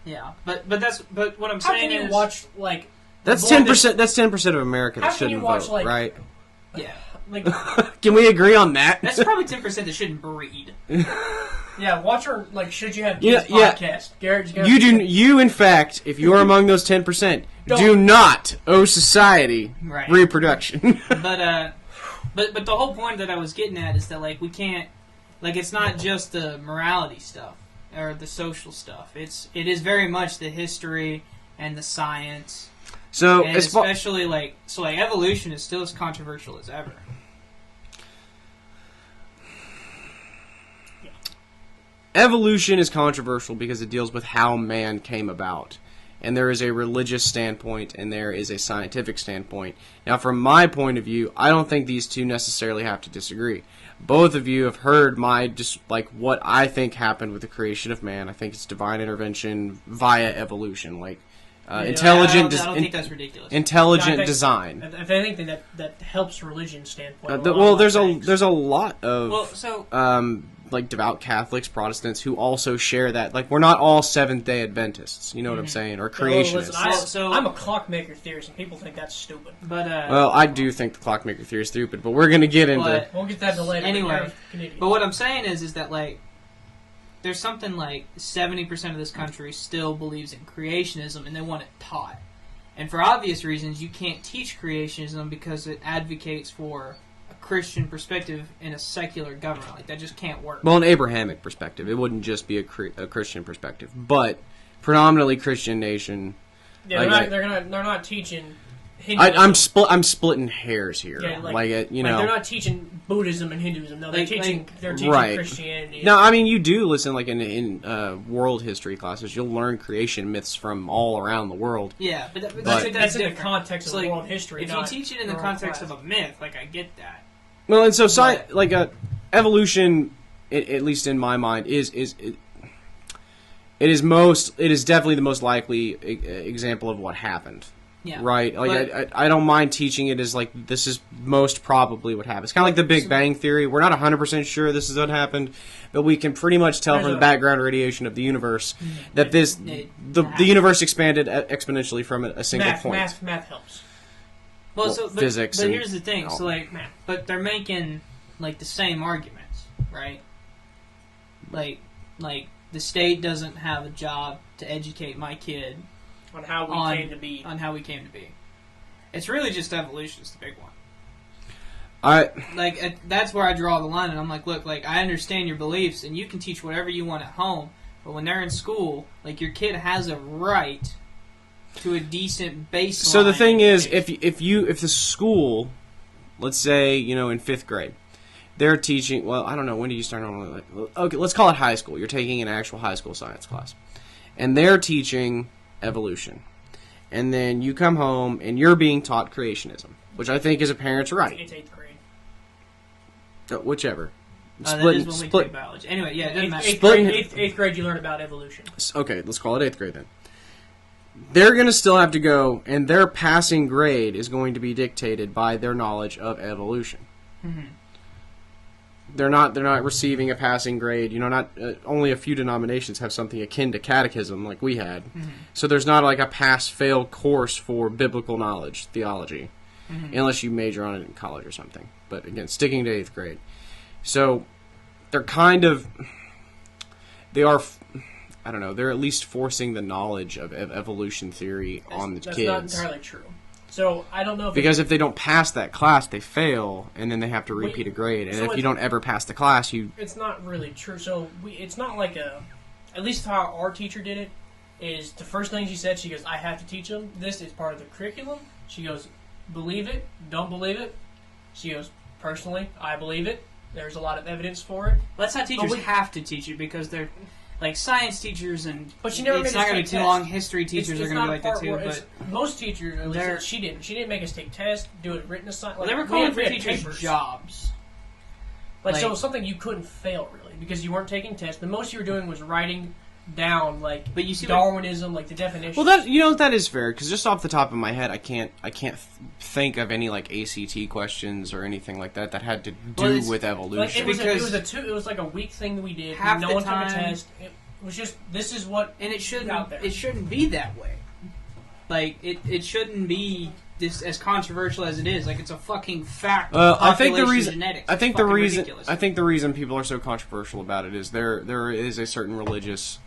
yeah. But what I'm how saying can you is watch like that's 10%. That's 10% of America that shouldn't vote, like, right? Yeah. Like, can we agree on that? That's probably 10% that shouldn't breed. Yeah, watch her. Like, should you have kids podcast? Garrett, you do. You, in fact, if you are among those 10%, do not owe society reproduction. But the whole point that I was getting at is that like we can't, like it's not just the morality stuff or the social stuff. It is very much the history and the science. So and especially like evolution is still as controversial as ever. Evolution is controversial because it deals with how man came about. And there is a religious standpoint and there is a scientific standpoint. Now, from my point of view, I don't think these two necessarily have to disagree. Both of you have heard what I think happened with the creation of man. I think it's divine intervention via evolution, intelligent. I don't think that's ridiculous. Intelligent design. I think that helps religion standpoint. There's a lot of devout Catholics, Protestants who also share that. Like, we're not all Seventh-day Adventists, you know what I'm saying, or creationists. I'm a clockmaker theorist, and people think that's stupid. But well, I do think the clockmaker theory is stupid, but we're gonna get into. We'll get that later. Anyway, but what I'm saying is that like there's something like 70% of this country still believes in creationism, and they want it taught. And for obvious reasons, you can't teach creationism because it advocates for Christian perspective in a secular government. Like, that just can't work. Well, an Abrahamic perspective. It wouldn't just be a Christian perspective, but predominantly Christian nation. Yeah, they're not teaching Hinduism. I'm splitting hairs here. Yeah, they're not teaching Buddhism and Hinduism. No, they're teaching right. Christianity. Now, I mean, you do listen in world history classes. You'll learn creation myths from all around the world. Yeah, but that's in the context of world history. If you teach it in the context of a myth, like, I get that. Well, and so evolution, at least in my mind, is definitely the most likely example of what happened. Yeah. right? Like I don't mind teaching it as like this is most probably what happened. It's kind of like the Big Bang Theory. We're not 100% sure this is what happened, but we can pretty much tell from the background radiation of the universe that the universe expanded exponentially from a single point. Math helps. Well, physics. But here's the thing. No. So but they're making like the same arguments, right? Like the state doesn't have a job to educate my kid on how we came to be. On how we came to be. It's really just evolution is the big one. That's where I draw the line, and I'm like, look, like I understand your beliefs, and you can teach whatever you want at home, but when they're in school, like your kid has a right to a decent baseline. So the thing is, if the school, let's say in 5th grade, they're teaching. Well, I don't know when do you start on. Okay, let's call it high school. You're taking an actual high school science class, and they're teaching evolution, and then you come home and you're being taught creationism, which I think is a parent's right. It's 8th grade. Whichever. That is when we take biology. Anyway, yeah, it doesn't matter. 8th grade, you learn about evolution. Okay, let's call it 8th grade then. They're going to still have to go, and their passing grade is going to be dictated by their knowledge of evolution. Mm-hmm. They're not receiving a passing grade. Not only a few denominations have something akin to catechism like we had. Mm-hmm. So there's not like a pass-fail course for biblical knowledge, theology, unless you major on it in college or something. But again, sticking to 8th grade. So they're I don't know, they're at least forcing the knowledge of evolution theory on the kids. That's not entirely true. So I don't know because if they don't pass that class, they fail, and then they have to repeat a grade. And if you don't ever pass the class, it's not really true. So it's not like at least how our teacher did it, is the first thing she said, she goes, I have to teach them. This is part of the curriculum. She goes, believe it, don't believe it. She goes, personally, I believe it. There's a lot of evidence for it. Well, that's how teachers have to teach it because they're like science teachers and but she never it's not going to be too long. History teachers are going to be like that too. But most teachers, at least she didn't. She didn't make us take tests, do a written assignment. Well, they were calling for teachers' jobs. So it was something you couldn't fail really because you weren't taking tests. The most you were doing was writing down but you see Darwinism, like the definition. Well, that is fair because just off the top of my head, I can't think of any like ACT questions or anything like that had to do with evolution. It was like a week thing that we did. No one took a test. It was just this is what and it shouldn't be that way. Like it shouldn't be this as controversial as it is. Like it's a fucking fact. I think the reason genetics. I think the reason people are so controversial about it is there is a certain religious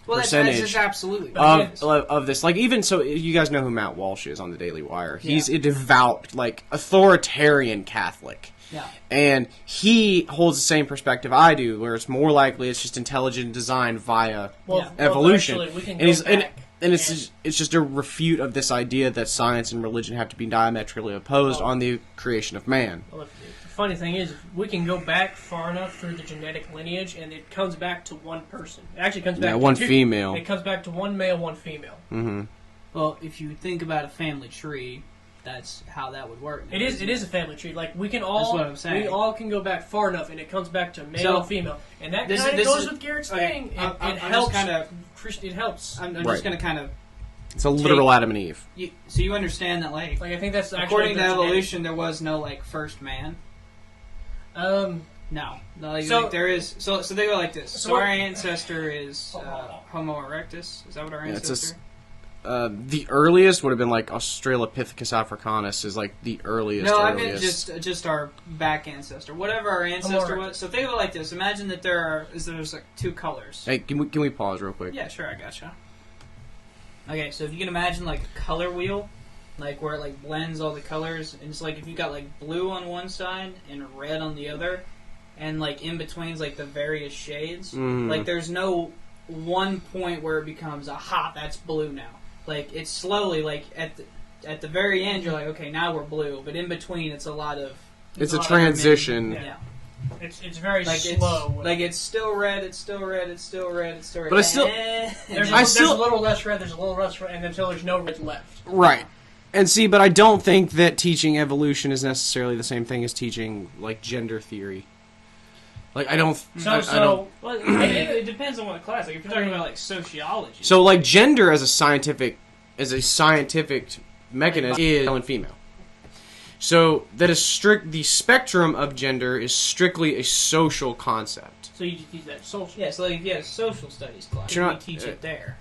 percentage that's absolutely of this. Like even so, you guys know who Matt Walsh is on the Daily Wire. He's a devout, like authoritarian Catholic. Yeah. And he holds the same perspective I do, where it's more likely it's just intelligent design via evolution. Well, actually, we can go back. And it's just a refute of this idea that science and religion have to be diametrically opposed on the creation of man. Well, the funny thing is, we can go back far enough through the genetic lineage, and it comes back to one person. It actually comes back to one female. It comes back to one male, one female. Mm-hmm. Well, if you think about a family tree, that's how that would work. It is a family tree. Like we can all, that's what I'm saying. We all can go back far enough, and it comes back to male and female, and that kind of goes with Garrett's thing. It helps. It helps. I'm just going to kind of. It's a literal Adam and Eve. So you understand that, like I think that's according to evolution, there was no first man. No. There is. So they go like this. So our ancestor is Homo erectus. Is that what our ancestor? The earliest would have been like Australopithecus africanus is like the earliest. No, I meant just our back ancestor, whatever our ancestor was. So think of it like this: imagine that there's like two colors. Hey, can we pause real quick? Yeah, sure, I gotcha. Okay, so if you can imagine like a color wheel, like where it like blends all the colors, and it's like if you got like blue on one side and red on the other, and like in between's like the various shades. Like there's no one point where it becomes that's blue now. Like it's slowly like at the very end you're like okay now we're blue, but in between it's a lot of it's a transition. Yeah. It's very slow. It's still red. It's still red. It's still red. It's still red. But it's still there's a little less red. There's a little less red, and until there's no red left. Right. And see, but I don't think that teaching evolution is necessarily the same thing as teaching like gender theory. Like I don't. Well, it depends on what class. Like if you're talking about like sociology. So like gender as a scientific mechanism is male and female. So that is the spectrum of gender is strictly a social concept. So you just teach that social. Yeah, so like if you had a social studies class, You're we not- teach it there.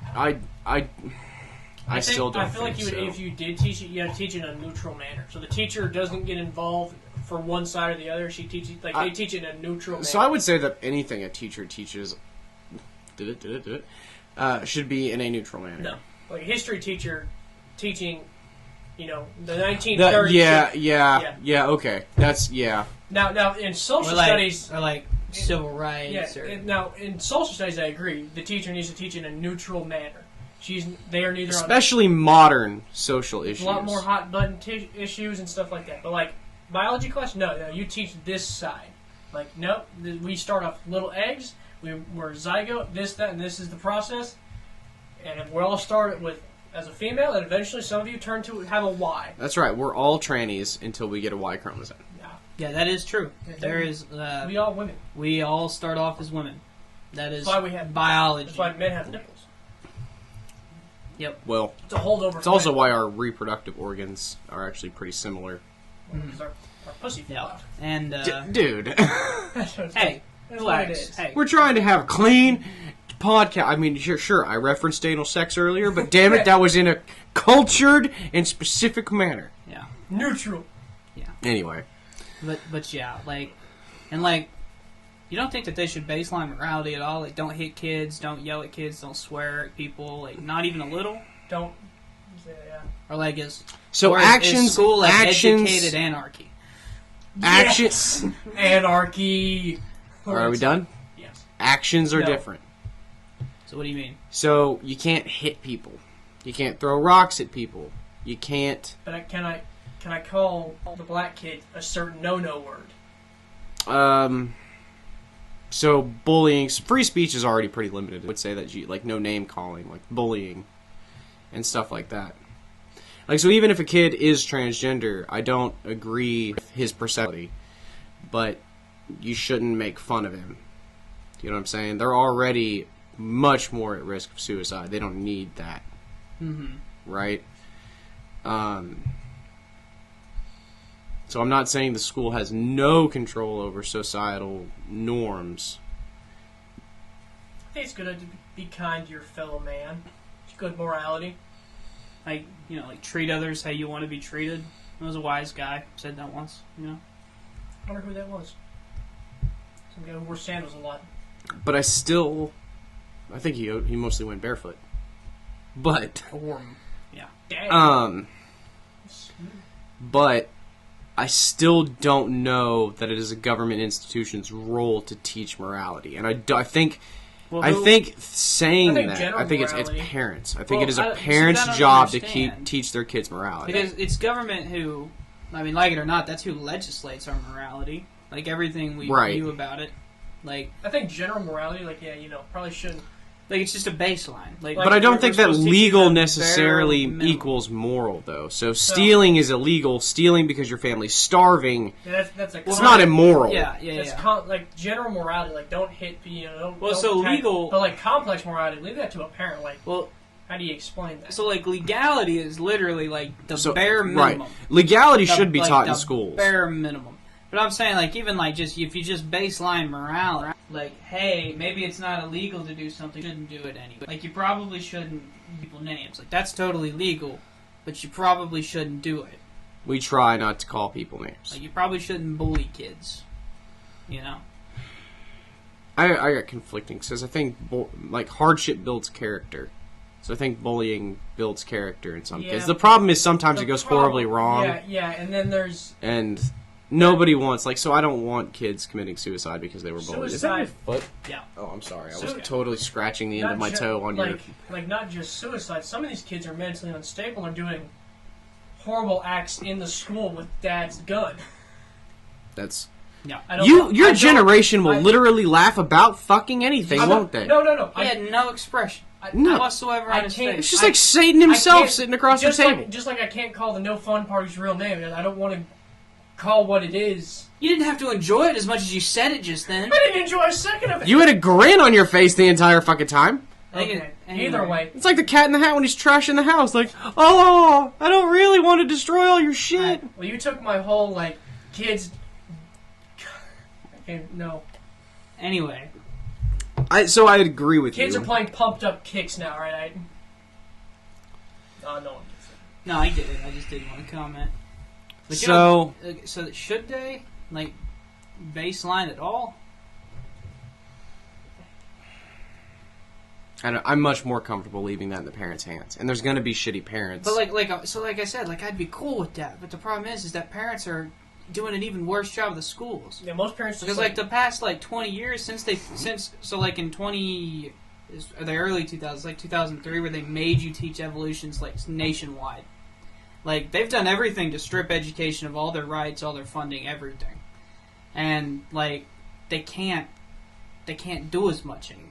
I still don't I feel like think so. if you did teach it, you had to teach it in a neutral manner. So the teacher doesn't get involved for one side or the other. She teaches they teach it in a neutral manner. So I would say that anything a teacher teaches should be in a neutral manner. No, like a history teacher teaching, the 1930s. Yeah. Okay, that's Now in social Or like, studies, or like civil rights. yeah. Or, Now in social studies, I agree. The teacher needs to teach in a neutral manner. They are neither especially modern social on issues. a lot more hot button issues and stuff like that. But like biology class, no, you teach this side. Like nope, we start off little eggs. We're zygote, this, that, and this is the process. And if we all start with as a female, and eventually some of you turn to have a Y. That's right. We're all trannies until we get a Y chromosome. yeah, that is true. Yeah, There is. We all women. We all start off as women. That is That's why we have biology. That's why men have nipples. Well, It's a holdover. it's also why our reproductive organs are actually pretty similar. Because our pussy fell Yeah, out. and Dude, That's what hey, it relax. is. Hey, we're trying to have a clean podcast. I mean, sure, I referenced anal sex earlier, but damn it, that was in a cultured and specific manner. yeah, Neutral. Anyway, but yeah, like, you don't think that they should baseline morality at all? Like, don't hit kids, don't yell at kids, don't swear at people, like, not even a little. Don't. Yeah. Or like, is school like educated anarchy? Actions. Yes. Anarchy. Are we done? Yes. Actions are No. different. So what do you mean? So you can't hit people. You can't throw rocks at people. You can't. But can I call the black kid a certain no word? So bullying, free speech is already pretty limited. I would say that like no name calling, like bullying, and stuff like that. Like so, even if a kid is transgender, I don't agree with his personality, but you shouldn't make fun of him. You know what I'm saying? They're already much more at risk of suicide. They don't need that, right? So I'm not saying the school has no control over societal norms. I think it's good to be kind to your fellow man. It's good morality. Like, like treat others how you want to be treated. There was a wise guy said that once. I wonder who that was. Some guy who wore sandals a lot. But I think he mostly went barefoot. But Dang. but I still don't know that it is a government institution's role to teach morality, and I think saying think that general I think it's morality. parents. I think Well, it is a see, parent's I don't job to understand. teach their kids morality. Because it's government who, I mean, like it or not, that's who legislates our morality. Like everything we Right. view about it. Like I think general morality, probably shouldn't. Like it's just a baseline. Like, But I don't think that we're supposed to teach you legal the necessarily bare minimum. equals moral, though. So stealing is illegal. Stealing because your family's starving. Yeah, that's like It's not immoral. Yeah. It's like general morality, like don't hit, don't. Well, don't so attack- legal- but like complex morality, leave that to a parent. Like, Well, how do you explain that? so like legality is literally like the So, bare minimum. right. Legality The- should be like, taught in the schools. Bare minimum. But I'm saying, like, even like just if you just baseline morality, like, hey, maybe it's not illegal to do something, you shouldn't do it anyway. Like, you probably shouldn't give people names. Like, that's totally legal, but you probably shouldn't do it. We try not to call people names. Like, you probably shouldn't bully kids. I got conflicting because I think hardship builds character. So I think bullying builds character in some Yeah. kids. The problem is sometimes The it goes problem- horribly wrong, Yeah, and then there's and nobody wants so I don't want kids committing suicide because they were bullied. Is that your Suicide. foot? Yeah. Oh, I'm sorry. I was Suicide. totally scratching the end of my toe on your. like not just suicide. Some of these kids are mentally unstable and doing horrible acts in the school with dad's gun. That's I don't- your I don't- generation will I- literally laugh about fucking anything, I'm won't not- they? No. He had no expression No. whatsoever I on his can't- face. It's just like Satan himself can't- sitting across the just table. Like, just like I can't call the No Fun Party's real name. And I don't want to call what it is. You didn't have to enjoy it as much as you said it just then. I didn't enjoy a second of it. You had a grin on your face the entire fucking time. Okay. Anyway. Either way, It's like the Cat in the Hat when he's trashing the house. Like, oh, I don't really want to destroy all your shit. well, you took my whole like kids. Okay, no, Anyway, So I agree with kids you. are playing pumped up kicks now, right? No one gets it. no, I get it. I just didn't want to comment. But So- so should they like baseline at all? I'm much more comfortable leaving that in the parents' hands. And there's going to be shitty parents. But like I said, like I'd be cool with that. But the problem is that parents are doing an even worse job of the schools. Yeah, most parents just Because like the past like 20 years since like in the early 2000s, like 2003, where they made you teach evolutions like nationwide. Like they've done everything to strip education of all their rights, all their funding, everything, and like they can't do as much anymore.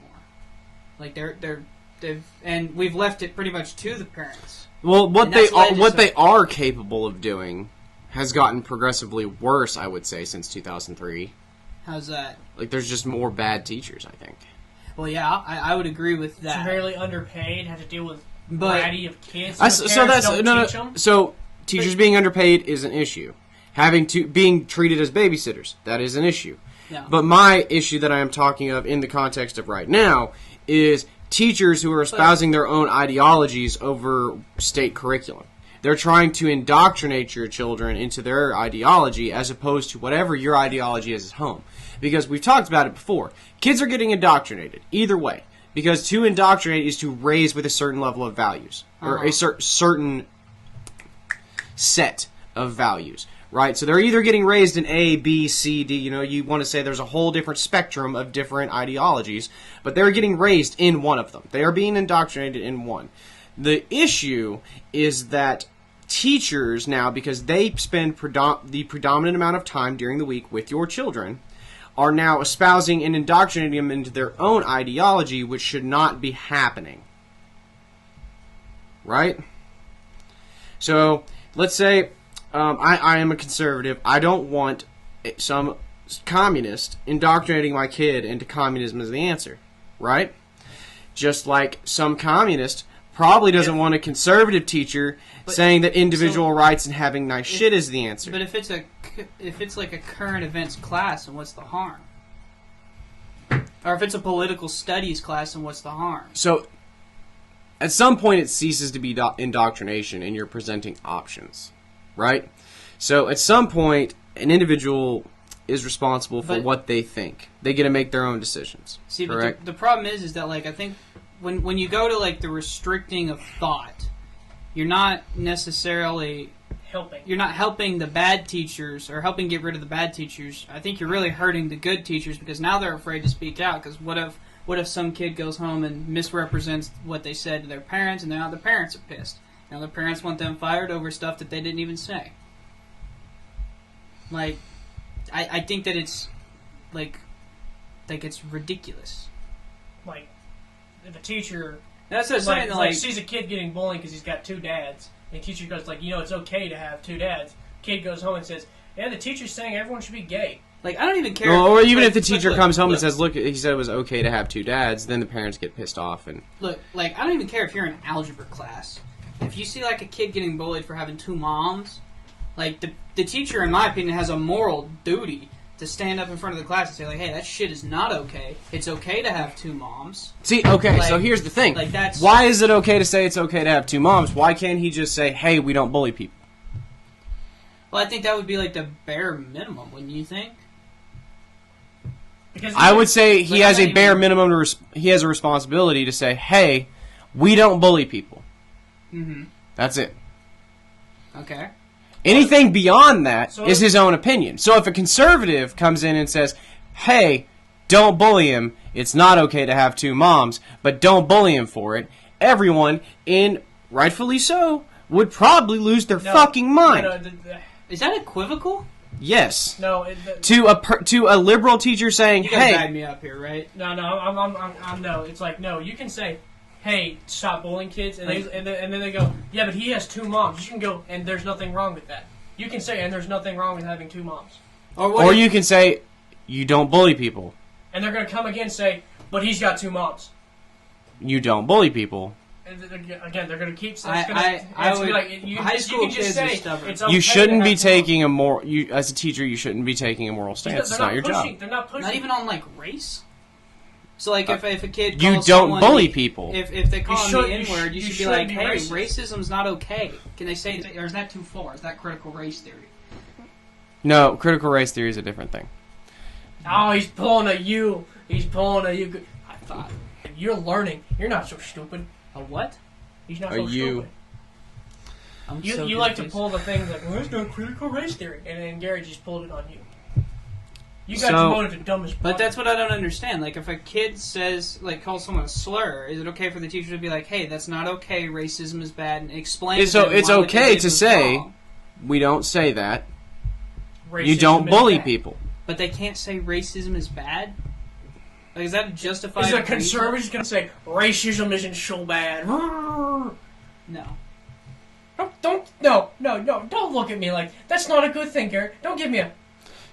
Like they've and we've left it pretty much to the parents. Well, what And that's they are capable of doing has gotten progressively worse, I would say, since 2003. How's that? Like, there's just more bad teachers, I think. Well, yeah, I would agree with that. severely underpaid, have to deal with But- variety of kids. So that's no. So teachers being underpaid is an issue. Being treated as babysitters, that is an issue. Yeah. But my issue that I am talking of in the context of right now is teachers who are espousing their own ideologies over state curriculum. They're trying to indoctrinate your children into their ideology as opposed to whatever your ideology is at home. Because we've talked about it before. Kids are getting indoctrinated, either way. Because to indoctrinate is to raise with a certain level of values. Or a certain set of values. Right? So they're either getting raised in A, B, C, D. You know, you want to say there's a whole different spectrum of different ideologies. But they're getting raised in one of them. They are being indoctrinated in one. The issue is that teachers now, because they spend the predominant amount of time during the week with your children, are now espousing and indoctrinating them into their own ideology, which should not be happening. Right? So, let's say I am a conservative. I don't want some communist indoctrinating my kid into communism as the answer. Right? Just like some communist probably doesn't want a conservative teacher saying that individual rights and having nice shit is the answer. But if it's like a current events class, then what's the harm? Or if it's a political studies class, then what's the harm? So, at some point it ceases to be indoctrination and you're presenting options, right? So, at some point, an individual is responsible for what they think. They get to make their own decisions. See, correct? But the problem is that, like, I think when you go to, like, the restricting of thought, you're not necessarily helping. You're not helping the bad teachers or helping get rid of the bad teachers. I think you're really hurting the good teachers because now they're afraid to speak out. Because what if some kid goes home and misrepresents what they said to their parents, and now the parents are pissed. Now the parents want them fired over stuff that they didn't even say. Like, I think that it's like it's ridiculous. Like, if a teacher That's what I'm saying. like sees a kid getting bullied because he's got two dads, and the teacher goes like, it's okay to have two dads. Kid goes home and says, yeah, the teacher's saying everyone should be gay. Like, I don't even care. Well, or even like, if the teacher look, comes home look, and says, look, he said it was okay to have two dads, then the parents get pissed off. And Look, like, I don't even care if you're in algebra class. If you see, like, a kid getting bullied for having two moms, like, the teacher, in my opinion, has a moral duty to stand up in front of the class and say, like, hey, that shit is not okay. It's okay to have two moms. see, okay, Like- so here's the thing. like, that's- Why is it okay to say it's okay to have two moms? Why can't he just say, hey, we don't bully people? Well, I think that would be, like, the bare minimum, wouldn't you think? Because I would say he Like, has I'm a not bare even- minimum. He has a responsibility to say, "Hey, we don't bully people." Mm-hmm. That's it. Okay. Anything beyond that So- is his own opinion. So if a conservative comes in and says, "Hey, don't bully him. It's not okay to have two moms, but don't bully him for it," everyone, and rightfully so, would probably lose their fucking mind. Is that equivocal? Yes. No, To a liberal teacher saying, You gotta "Hey, guide me up here, right? no, I'm no. It's like, no, you can say, hey, stop bullying kids, and then they go, yeah, but he has two moms. You can go, and there's nothing wrong with that. You can say, and there's nothing wrong with having two moms. or you can say, you don't bully people." And they're going to come again and say, but he's got two moms. you don't bully people. And again, they're going to keep. I would. High school kids are stubborn. It's okay You shouldn't to be have taking a moral. You as a teacher, you shouldn't be taking a moral stance. It's not your job. They're not pushing. Not even on like race. So like if a kid You calls don't someone bully the- people. If they call should- him the you N-word, you should be shouldn't like, be hey, racist. racism's not okay. Can they say, or is that too far? Is that critical race theory? No, critical race theory is a different thing. Oh, he's pulling a you. He's pulling a you. I thought you're learning. You're not so stupid. A what? He's not A so you. stupid. I'm so You like to confused. pull the things like, well, there's no critical race theory, and then Gary just pulled it on you. You got So- demoted to dumbest. But that's what I don't understand. Like, if a kid says, like, calls someone a slur, is it okay for the teacher to be like, hey, that's not okay, racism is bad, and explain It's to them it's why what they okay did to was say- wrong? We don't say that. You Racism don't is bully bad. people. But they can't say racism is bad? Like, is that a justified Is a reason? conservative going to say racism isn't so bad? No. No, don't look at me like that's not a good thing, Garrett. Don't give me a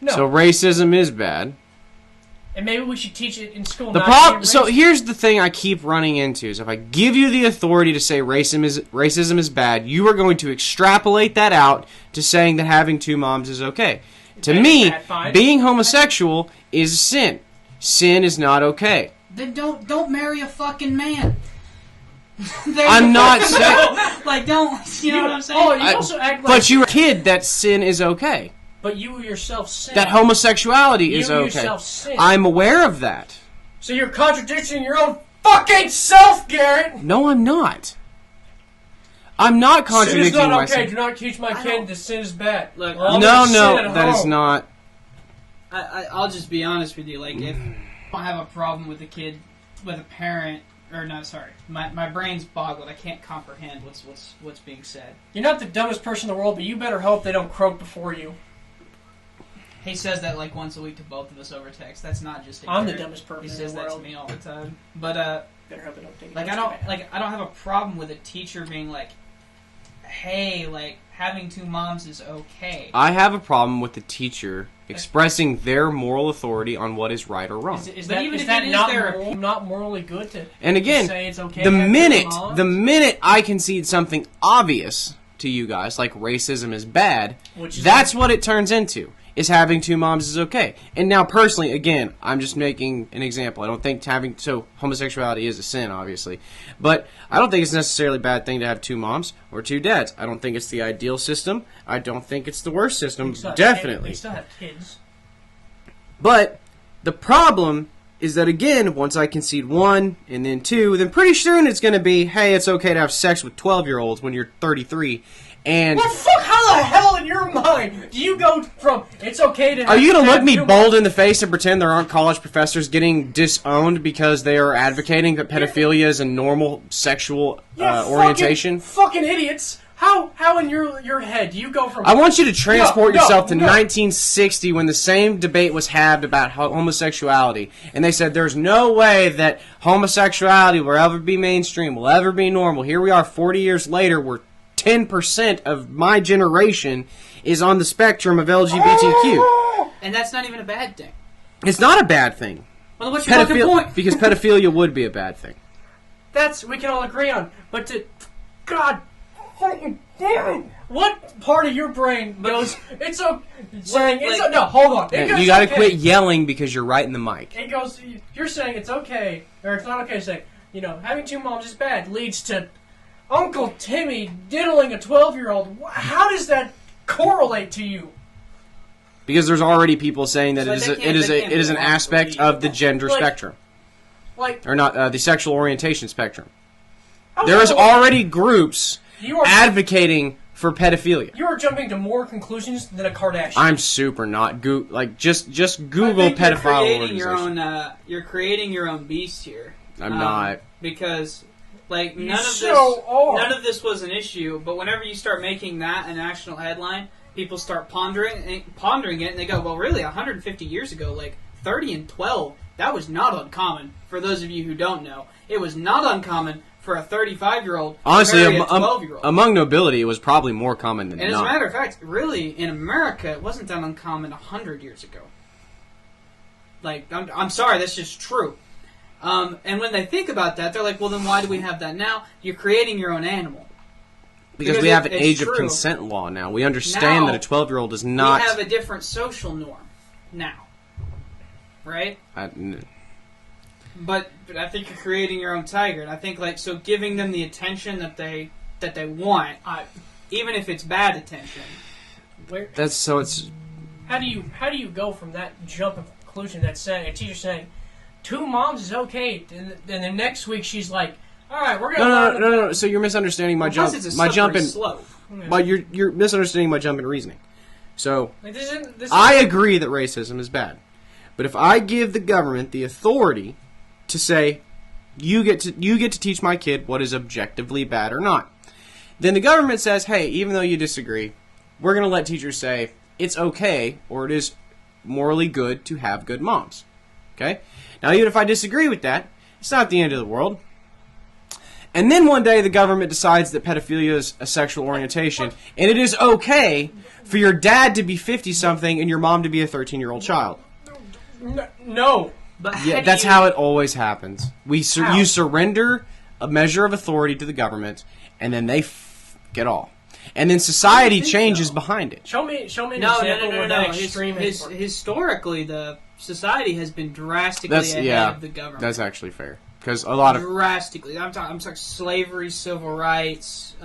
no. So racism is bad. And maybe we should teach it in school. The not problem. to be So racist. here's the thing I keep running into: is if I give you the authority to say racism is bad, you are going to extrapolate that out to saying that having two moms is okay. To Okay, me, bad, fine. being homosexual is a sin. Sin is not okay. Then don't marry a fucking man. I'm not saying. Like, don't. You know what I'm saying? Oh, you also act like. But you're a kid that sin is okay. But you yourself sin. That homosexuality is You okay. yourself sin. I'm aware of that. So you're contradicting your own fucking self, Garrett. No, I'm not. I'm not Sin is contradicting not okay. myself. Do not teach my kid that sin is bad. Look, Well, I'm No, gonna no, sin at that is home. not. I'll just be honest with you. Like, if I have a problem with a kid, with a parent, or no, sorry, my brain's boggled. I can't comprehend what's being said. You're not the dumbest person in the world, but you better hope they don't croak before you. He says that like once a week to both of us over text. That's not just. I'm the Garrett. dumbest person He in says the that to world. me all the time. But Better hope they don't take it. like That's too bad. I don't have a problem with a teacher being like, hey, like having two moms is okay. I have a problem with the teacher expressing their moral authority on what is right or wrong. Is But that, even is if that it is not, their not morally good to And again, say it's okay the to have two minute moms? the minute I concede something obvious to you guys, like racism is bad, Which is that's what it turns into. Is having two moms is okay. And now, personally, again, I'm just making an example. I don't think homosexuality is a sin, obviously. But I don't think it's necessarily a bad thing to have two moms or two dads. I don't think it's the ideal system. I don't think it's the worst system. They still have Definitely. They still have kids. But the problem is that, again, once I concede one and then two, then pretty soon it's going to be, hey, it's okay to have sex with 12-year-olds when you're 33. And Well, fuck, how the hell in your mind do you go from it's okay to have are you going to look me two bold in the face and pretend there aren't college professors getting disowned because they are advocating that pedophilia is a normal sexual Yeah, orientation? Fucking idiots. How in your head do you go from I want you to transport No, yourself to no. 1960 when the same debate was had about homosexuality. And they said there's no way that homosexuality will ever be mainstream, will ever be normal. Here we are 40 years later, we're 10% of my generation is on the spectrum of LGBTQ. And that's not even a bad thing. It's not a bad thing. Well, what's your fucking point? Because pedophilia would be a bad thing. That's we can all agree on. But to God fucking damn it! What part of your brain goes? It's a saying it's like- no. Hold on. It goes, You gotta okay. quit yelling because you're right in the mic. It goes. You're saying it's okay, or it's not okay to say. Having two moms is bad. Leads to Uncle Timmy diddling a 12-year-old. How does that correlate to you? Because there's already people saying that So it they is can't an be aspect logical of the gender Like- spectrum, Like or not the sexual orientation spectrum. how There is the- already groups you are advocating for pedophilia. you are jumping to more conclusions than a Kardashian. I'm super not just Google I think pedophile you're creating organization. your own. You're creating your own beast here. I'm not. Because like You none of so are. none of this was an issue. But whenever you start making that a national headline, people start pondering it, and they go, "Well, really, 150 years ago, like 30 and 12, that was not uncommon." For those of you who don't know, it was not uncommon for a 35-year-old Honestly, to marry a 12-year-old. among nobility, it was probably more common than And as a not. matter of fact, really, in America, it wasn't that uncommon 100 years ago. Like, I'm sorry, that's just true. And when they think about that, they're like, well, then why do we have that now? You're creating your own animal. Because we have an it's age true. of consent law now. We understand Now, that a 12-year-old is not... We have a different social norm now. Right? But I think you're creating your own tiger. And I think, like, so giving them the attention that they want, even if it's bad attention. That's so it's... How do you go from that jump of conclusion that saying a teacher saying 2 moms is okay, and then the next week she's like, all right, we're gonna no. So you're misunderstanding my jump. Plus it's a My jump in slope. But you're misunderstanding my jump in reasoning. So Like, this I agree that racism is bad, but if I give the government the authority to say you get to teach my kid what is objectively bad or not, then the government says, hey, even though you disagree, we're going to let teachers say it's okay or it is morally good to have good moms. Okay? Now, even if I disagree with that, it's not the end of the world. And then one day the government decides that pedophilia is a sexual orientation, and it is okay for your dad to be 50-something and your mom to be a 13-year-old child. No. But Yeah, that's how it always happens. You surrender a measure of authority to the government, and then they get all. And then society changes behind it. Show me an No. example where that extreme is. Historically, the society has been drastically ahead of the government. That's actually fair. Because a lot of... Drastically. I'm talking slavery, civil rights,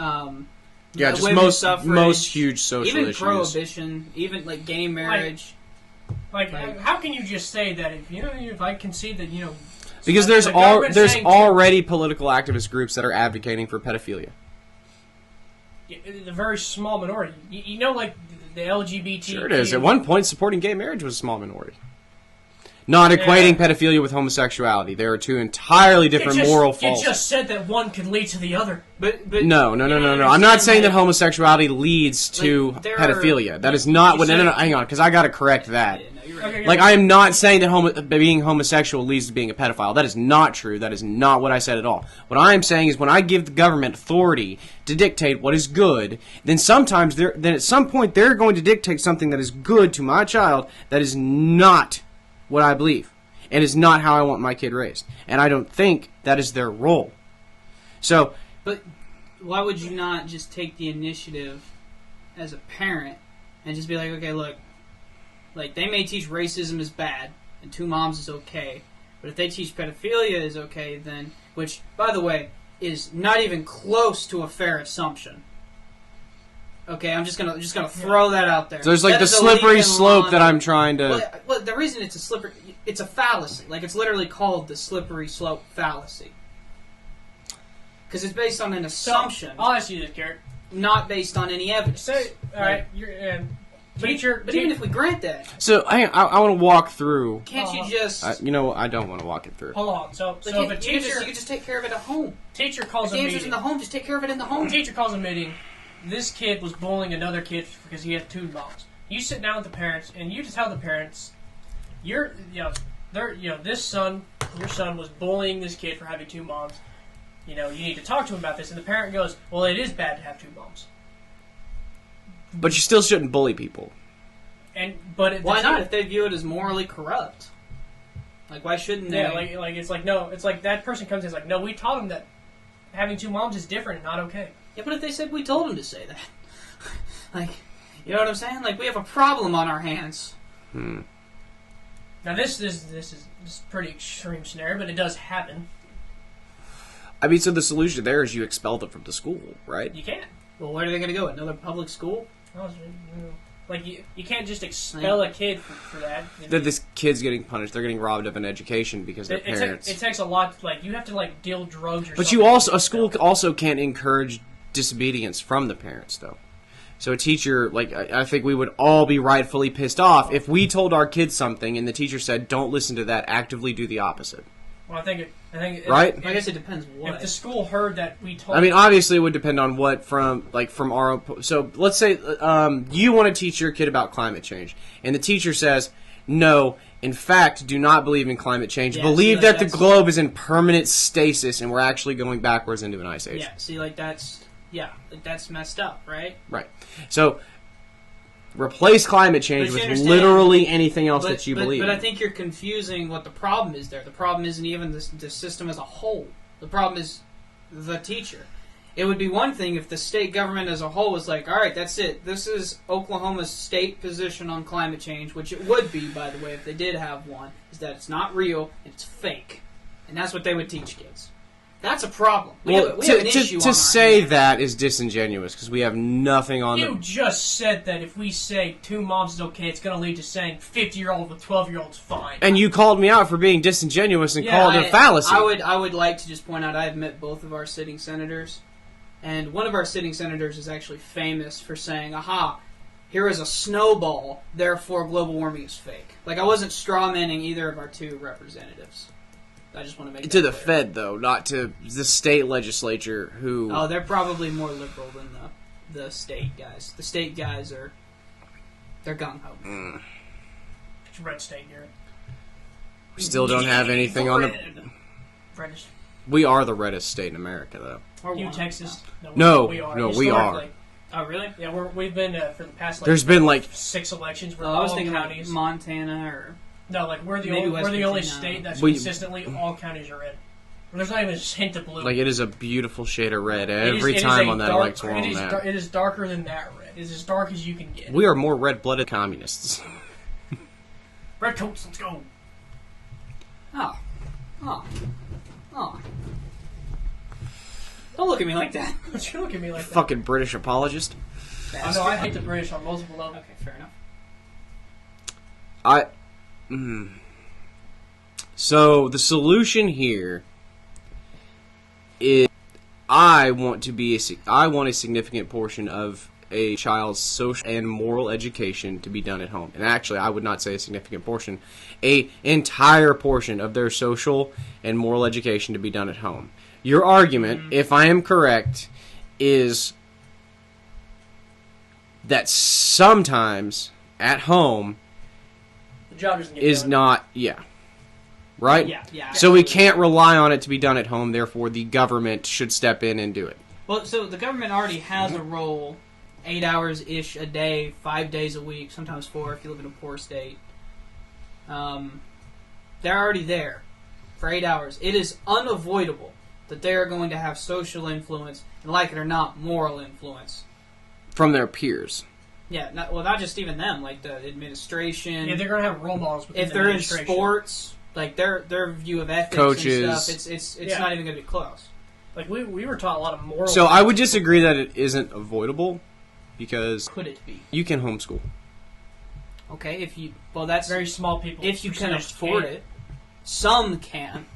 just women's suffrage, most huge social even issues. Prohibition, even like gay marriage. Like, how can you just say that if I concede that Because there's already political activist groups that are advocating for pedophilia. the very small minority, like the LGBT. Sure it is. At one point, supporting gay marriage was a small minority. Not equating pedophilia with homosexuality. They are two entirely different moral faults. You just said that one could lead to the other. But No. I'm not saying that homosexuality leads to pedophilia. That is not what... No, hang on, because I got to correct that. Yeah, no, you're right. Okay, Like, I am not saying that being homosexual leads to being a pedophile. That is not true. That is not what I said at all. What I am saying is when I give the government authority to dictate what is good, then sometimes, then at some point, they're going to dictate something that is good to my child that is not what I believe, and is not how I want my kid raised. And I don't think that is their role. So... But why would you not just take the initiative as a parent and just be like, okay, look, like, they may teach racism is bad and 2 moms is okay, but if they teach pedophilia is okay, then, which, by the way, is not even close to a fair assumption. Okay, I'm just gonna throw that out there. So there's like the slippery slope that I'm trying to... Well, the reason it's it's a fallacy. Like, it's literally called the slippery slope fallacy. Because it's based on an assumption, I'll ask you this, Garrett. not based on any evidence. Say, all right, you're teacher. But even if we grant that, So I want to walk through... can't you just... I don't want to walk it through. Hold on. So like, if a you teacher can just take care of it at home. teacher If calls the a answer's meeting, in the home, just take care of it in the home. teacher calls a meeting. This kid was bullying another kid because he had 2 moms. You sit down with the parents and you just tell the parents, your son was bullying this kid for having 2 moms. You need to talk to him about this. And the parent goes, well, it is bad to have 2 moms. But you still shouldn't bully people. Why not? If they view it as morally corrupt, like, why shouldn't they? Yeah, it's like that person comes in and is like, no, we taught him that having 2 moms is different and not okay. Yeah, but if they said we told him to say that, like, you know what I'm saying? Like, we have a problem on our hands. Now this is a pretty extreme scenario, but it does happen. I mean, so the solution there is you expel them from the school, right? You can't. Well, where are they going to go? Another public school? Like, you can't just expel a kid for that. That this kid's getting punished. They're getting robbed of an education because their parents... It takes a lot. Like, you have to, like, deal drugs or But something. a school also can't encourage disobedience from the parents, though. So a teacher, like, I think we would all be rightfully pissed off if we told our kids something and the teacher said, don't listen to that, actively do the opposite. Well, I think right? I guess it depends what. If the school heard that we told... I mean, obviously it would depend on what from our own... So let's say you want to teach your kid about climate change, and the teacher says, no, in fact, do not believe in climate change. Yeah, believe see, like, that the globe is in permanent stasis and we're actually going backwards into an ice age. Yeah, see, like, that's messed up, right? Right. So replace climate change But with you understand- literally anything else that you believe But I in. think you're confusing what the problem is there. The problem isn't even the system as a whole. The problem is the teacher. It would be one thing if the state government as a whole was like, all right, that's it. This is Oklahoma's state position on climate change, which it would be, by the way, if they did have one, is that it's not real, it's fake. And that's what they would teach kids. That's a problem. We have an issue on to our say hands. that is disingenuous because we have nothing on You the. just said that if we say 2 moms is okay, it's going to lead to saying 50-year-old with 12-year-olds fine. And you called me out for being disingenuous and Yeah, called it a fallacy. I would like to just point out I have met both of our sitting senators, and one of our sitting senators is actually famous for saying, "Aha, here is a snowball, therefore global warming is fake." Like, I wasn't strawmanning either of our 2 representatives. I just want to make To that the clear. Fed, though, not to the state legislature, who... Oh, they're probably more liberal than the state guys. The state guys they're gung ho. It's red state, Garrett. We still don't have anything on the... Reddish. We are the reddest state in America, though. Or You, one. Texas. No, we are. no, we are. Historically. Oh, really? Yeah, we've been for the past There's been, like... 6 elections. We're Oh, I was all thinking like counties. Montana or... No, like we're the Maybe only, West we're the only Virginia. state that's We- consistently all counties are in. There's not even a hint of blue. Like, it is a beautiful shade of red It is- every it is time a on that dark- electoral it is map. It is darker than that red. It is as dark as you can get. We are more red-blooded communists. Red coats, let's go. Oh. Don't look at me like that. Don't you look at me like that? Fucking British apologist. I know, I hate the British on multiple levels. Okay, fair enough. So the solution here is I want a significant portion of a child's social and moral education to be done at home. And actually, I would not say a significant portion, a entire portion of their social and moral education to be done at home. Your argument, if I am correct, is that sometimes at home The job doesn't get is done. not, right? Yeah. So we can't rely on it to be done at home, therefore the government should step in and do it. Well, so the government already has a role, 8 hours-ish a day, 5 days a week, sometimes 4 if you live in a poor state. They're already there for 8 hours. It is unavoidable that they are going to have social influence, and like it or not, moral influence. From their peers. Yeah, not just even them, like the administration. Yeah, they're going to have role models within if the they're in administration. sports, like their view of ethics Coaches. and stuff, it's Yeah. not even going to be close. Like, we were taught a lot of moral... So I would disagree that it isn't avoidable, because Could it be? you can homeschool. Okay, if you that's Very small people. if you can percentage afford can't. it. Some can,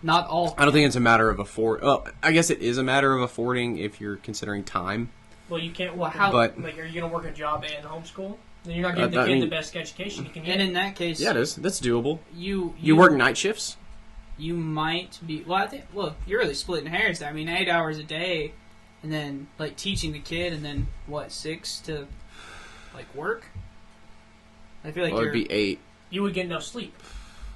not all. I don't think it's a matter of I guess it is a matter of affording if you're considering time. Well, you can't Well, work... how- But Like, are you going to work a job and homeschool? Then you're not giving the I kid mean- the best education you can get. And in that case, yeah, it is. That's doable. You You work night shifts? You might be. Well, I think. Well, you're really splitting hairs there. I mean, 8 hours a day, and then like teaching the kid, and then what 6 to like work. I feel like Well, you're. it'd be 8. You would get no sleep.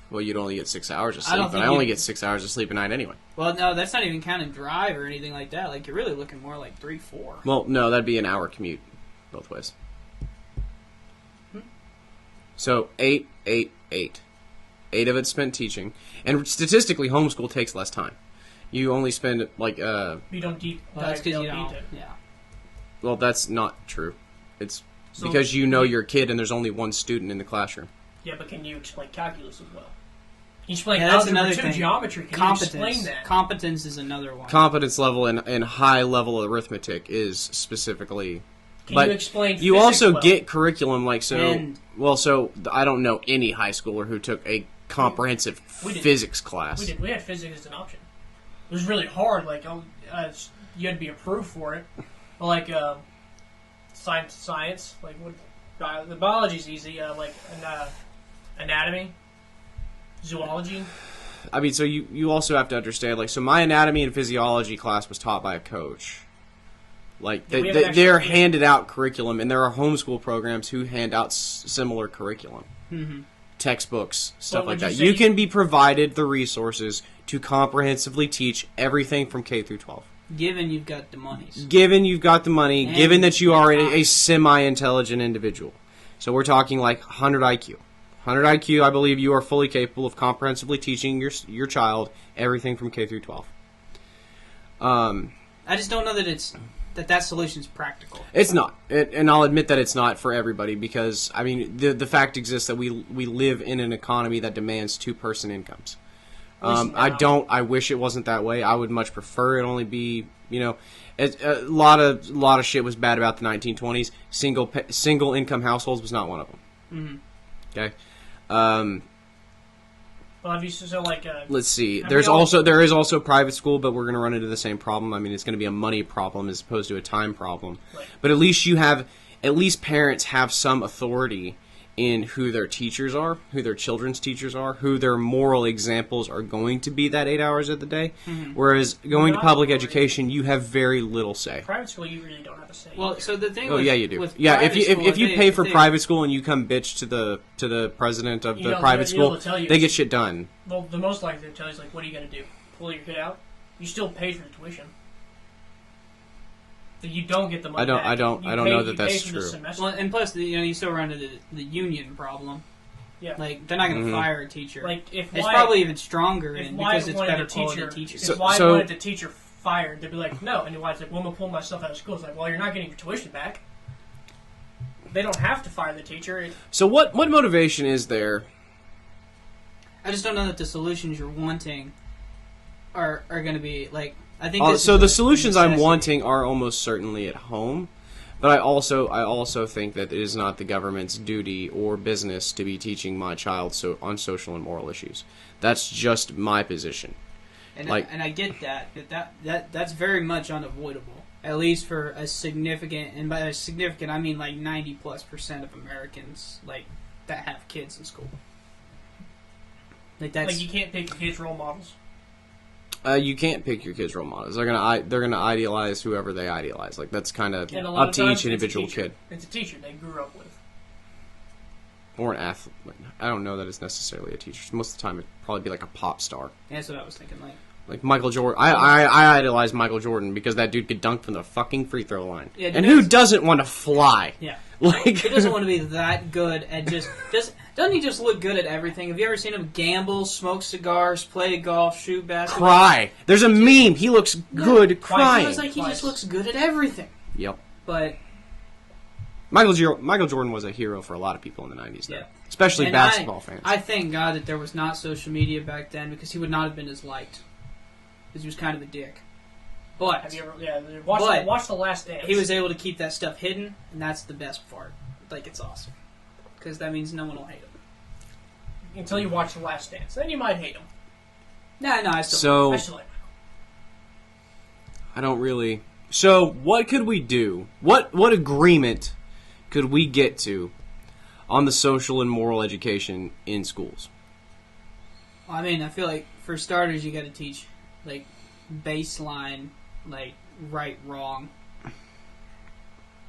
Well, you'd only get 6 hours of I don't sleep, but think I only you- get 6 hours of sleep a night anyway. Well, no, that's not even counting drive or anything like that. Like you're really looking more like 3, 4. Well, no, that'd be an hour commute both ways. So 8, 8, 8. 8 of it spent teaching, and statistically, homeschool takes less time. You only spend like You don't deep Well, that's dive because you delve don't. into it. Yeah. well, that's not true. It's So- because you know your kid, and there's only one student in the classroom. Yeah, but can you explain calculus as well? Can you explain Yeah, that's algebra another 2 thing. geometry? Can you Competence. explain that? Competence is another one. Competence level and high level arithmetic is specifically. Can but you explain you physics also well? get curriculum like so. And- So I don't know any high schooler who took a comprehensive We did. physics class. We had physics as an option. It was really hard. Like you had to be approved for it. But like science, like what the biology's easy. Anatomy, zoology. I mean, so you also have to understand, like, so my anatomy and physiology class was taught by a coach. Like, Yeah, we have an they're actual- handed out curriculum, and there are homeschool programs who hand out similar curriculum. Mm-hmm. Textbooks, stuff Well, like would that. you say You you- can be provided the resources to comprehensively teach everything from K through 12. Given you've got the monies. Given you've got the money, And given that you are time. a semi-intelligent individual. So we're talking like 100 IQ. 100 IQ, I believe you are fully capable of comprehensively teaching your child everything from K through 12. I just don't know that that solution's practical. It's not, and I'll admit that it's not for everybody because I mean the fact exists that we live in an economy that demands 2-person incomes. I wish it wasn't that way. I would much prefer it only be, a lot of shit was bad about the 1920s. Single income households was not one of them. Mm-hmm. Okay. Well, have you so like? Let's see. have There we is also private school, but we're going to run into the same problem. I mean, it's going to be a money problem as opposed to a time problem. Right. But at least parents have some authority in who their teachers are, who their children's teachers are, who their moral examples are going to be that 8 hours of the day. Mm-hmm. Whereas going to Not public authority. education, you have very little say. Private school, you really don't have a say. Well, so the thing. Oh with, yeah, you do. With Yeah, private school, if you pay for they- private school and you come bitch to the president of the private you know, school, they'll tell you they get shit done. Well, the most likely they'll tell you is like, what are you gonna do? Pull your kid out? You still paid for the tuition. So you don't get the money. I don't know that that's for the true. semester. Well, and plus, you still run into the union problem. Yeah. Like they're not going to Mhm. fire a teacher. Like if it's Wyatt- probably even stronger if in Wyatt because it's wanted better the quality teacher- teachers. If Wyatt So- wanted the teacher fired, they'd be like, no. And Wyatt's like, well, I'm going to pull myself out of school. It's like, well, you're not getting your tuition back. They don't have to fire the teacher. So what motivation is there? I just don't know that the solutions you're wanting are going to be like. I think this So is the a solutions I'm necessity. wanting are almost certainly at home, but I also think that it is not the government's duty or business to be teaching my child on social and moral issues. That's just my position. And like- I get that, but that's very much unavoidable. At least for a significant, and by significant I mean like 90+% of Americans like that have kids in school. Like that's Like you can't pick your kids' role models. You can't pick your kids' role models. They're gonna idealize whoever they idealize. Like that's kind of And a lot up to of each times, it's a individual teacher. kid It's a teacher they grew up with. or an athlete. I don't know that it's necessarily a teacher. Most of the time, it'd probably be like a pop star. that's what I was thinking. Like Michael Jordan. I idolize Michael Jordan because that dude could dunk from the fucking free throw line. Yeah, and dude, who doesn't want to fly? Yeah. Like He doesn't want to be that good at just doesn't he just look good at everything? Have you ever seen him gamble, smoke cigars, play golf, shoot basketball? cry. There's a meme. He looks good It crying. feels like he just looks good at everything. Yep. But Michael Jordan was a hero for a lot of people in the 90s, though. Yeah. Especially and basketball fans. I thank God that there was not social media back then because he would not have been as liked. Because he was kind of a dick. But Have you ever? Yeah. But- Watch the Last Dance. he was able to keep that stuff hidden, and that's the best part. Like, it's awesome. Because that means no one will hate him. until you watch the Last Dance. Then you might hate him. No, I still. So I still like Michael. I don't really. So what could we do? What agreement could we get to on the social and moral education in schools? I mean, I feel like for starters, you got to teach like baseline, like right, wrong,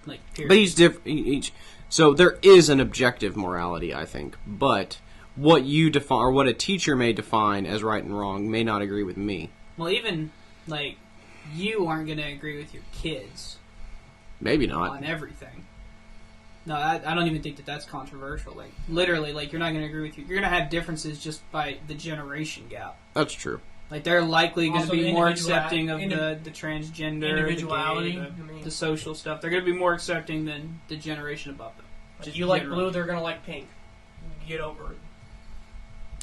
like. Period. But each each. So there is an objective morality, I think, but what you define or what a teacher may define as right and wrong may not agree with me. Well, even like you aren't going to agree with your kids Maybe not. on everything. No, I don't even think that that's controversial. Like literally, like you're not going to agree with you. You're going to have differences just by the generation gap. That's true. Like they're likely going to Also, be the more individual- accepting of indi- the transgender, individuality, the, gay, I mean- the social stuff. They're going to be more accepting than the generation above them. Like, Just you like generally. blue, they're gonna like pink. Get over it.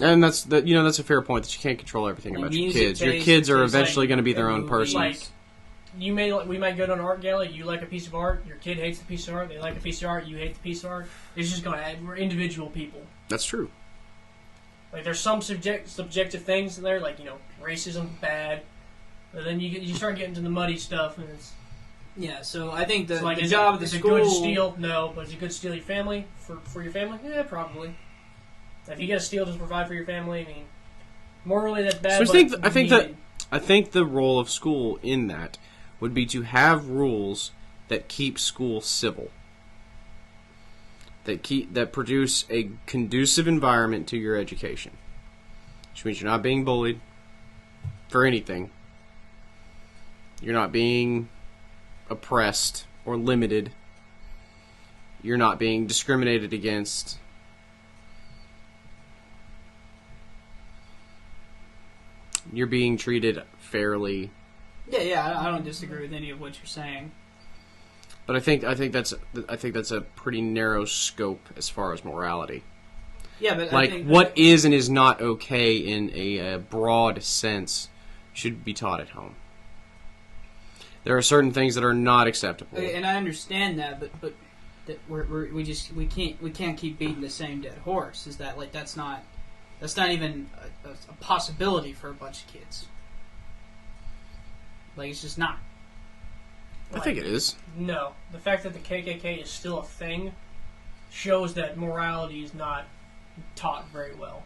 And that's a fair point that you can't control everything Like about your music kids. Your taste, kids are tastes like eventually going to be their own movies. person. Like, we might go to an art gallery. You like a piece of art. Your kid hates the piece of art. They like a piece of art. You hate the piece of art. It's just gonna add. We're individual people. That's true. Like there's some subjective things in there, like racism bad. But then you start getting to the muddy stuff, and it's Yeah, so I think the, like the is job it, of the is school. it good to steal? No, but is it good to steal your family for your family? Yeah, probably. If you got to steal to provide for your family, I mean, morally that's bad. So but I think needed. I think the role of school in that would be to have rules that keep school civil. That produce a conducive environment to your education. Which means you're not being bullied for anything. You're not being oppressed or limited. You're not being discriminated against. You're being treated fairly. Yeah, I don't disagree with any of what you're saying. But I think that's a pretty narrow scope as far as morality. Yeah, but Like, I think what is and is not okay in a broad sense should be taught at home. There are certain things that are not acceptable. and I understand that, but that we can't keep beating the same dead horse. Is that like that's not even a possibility for a bunch of kids. Like, it's just not. I think it is. No. The fact that the KKK is still a thing shows that morality is not taught very well.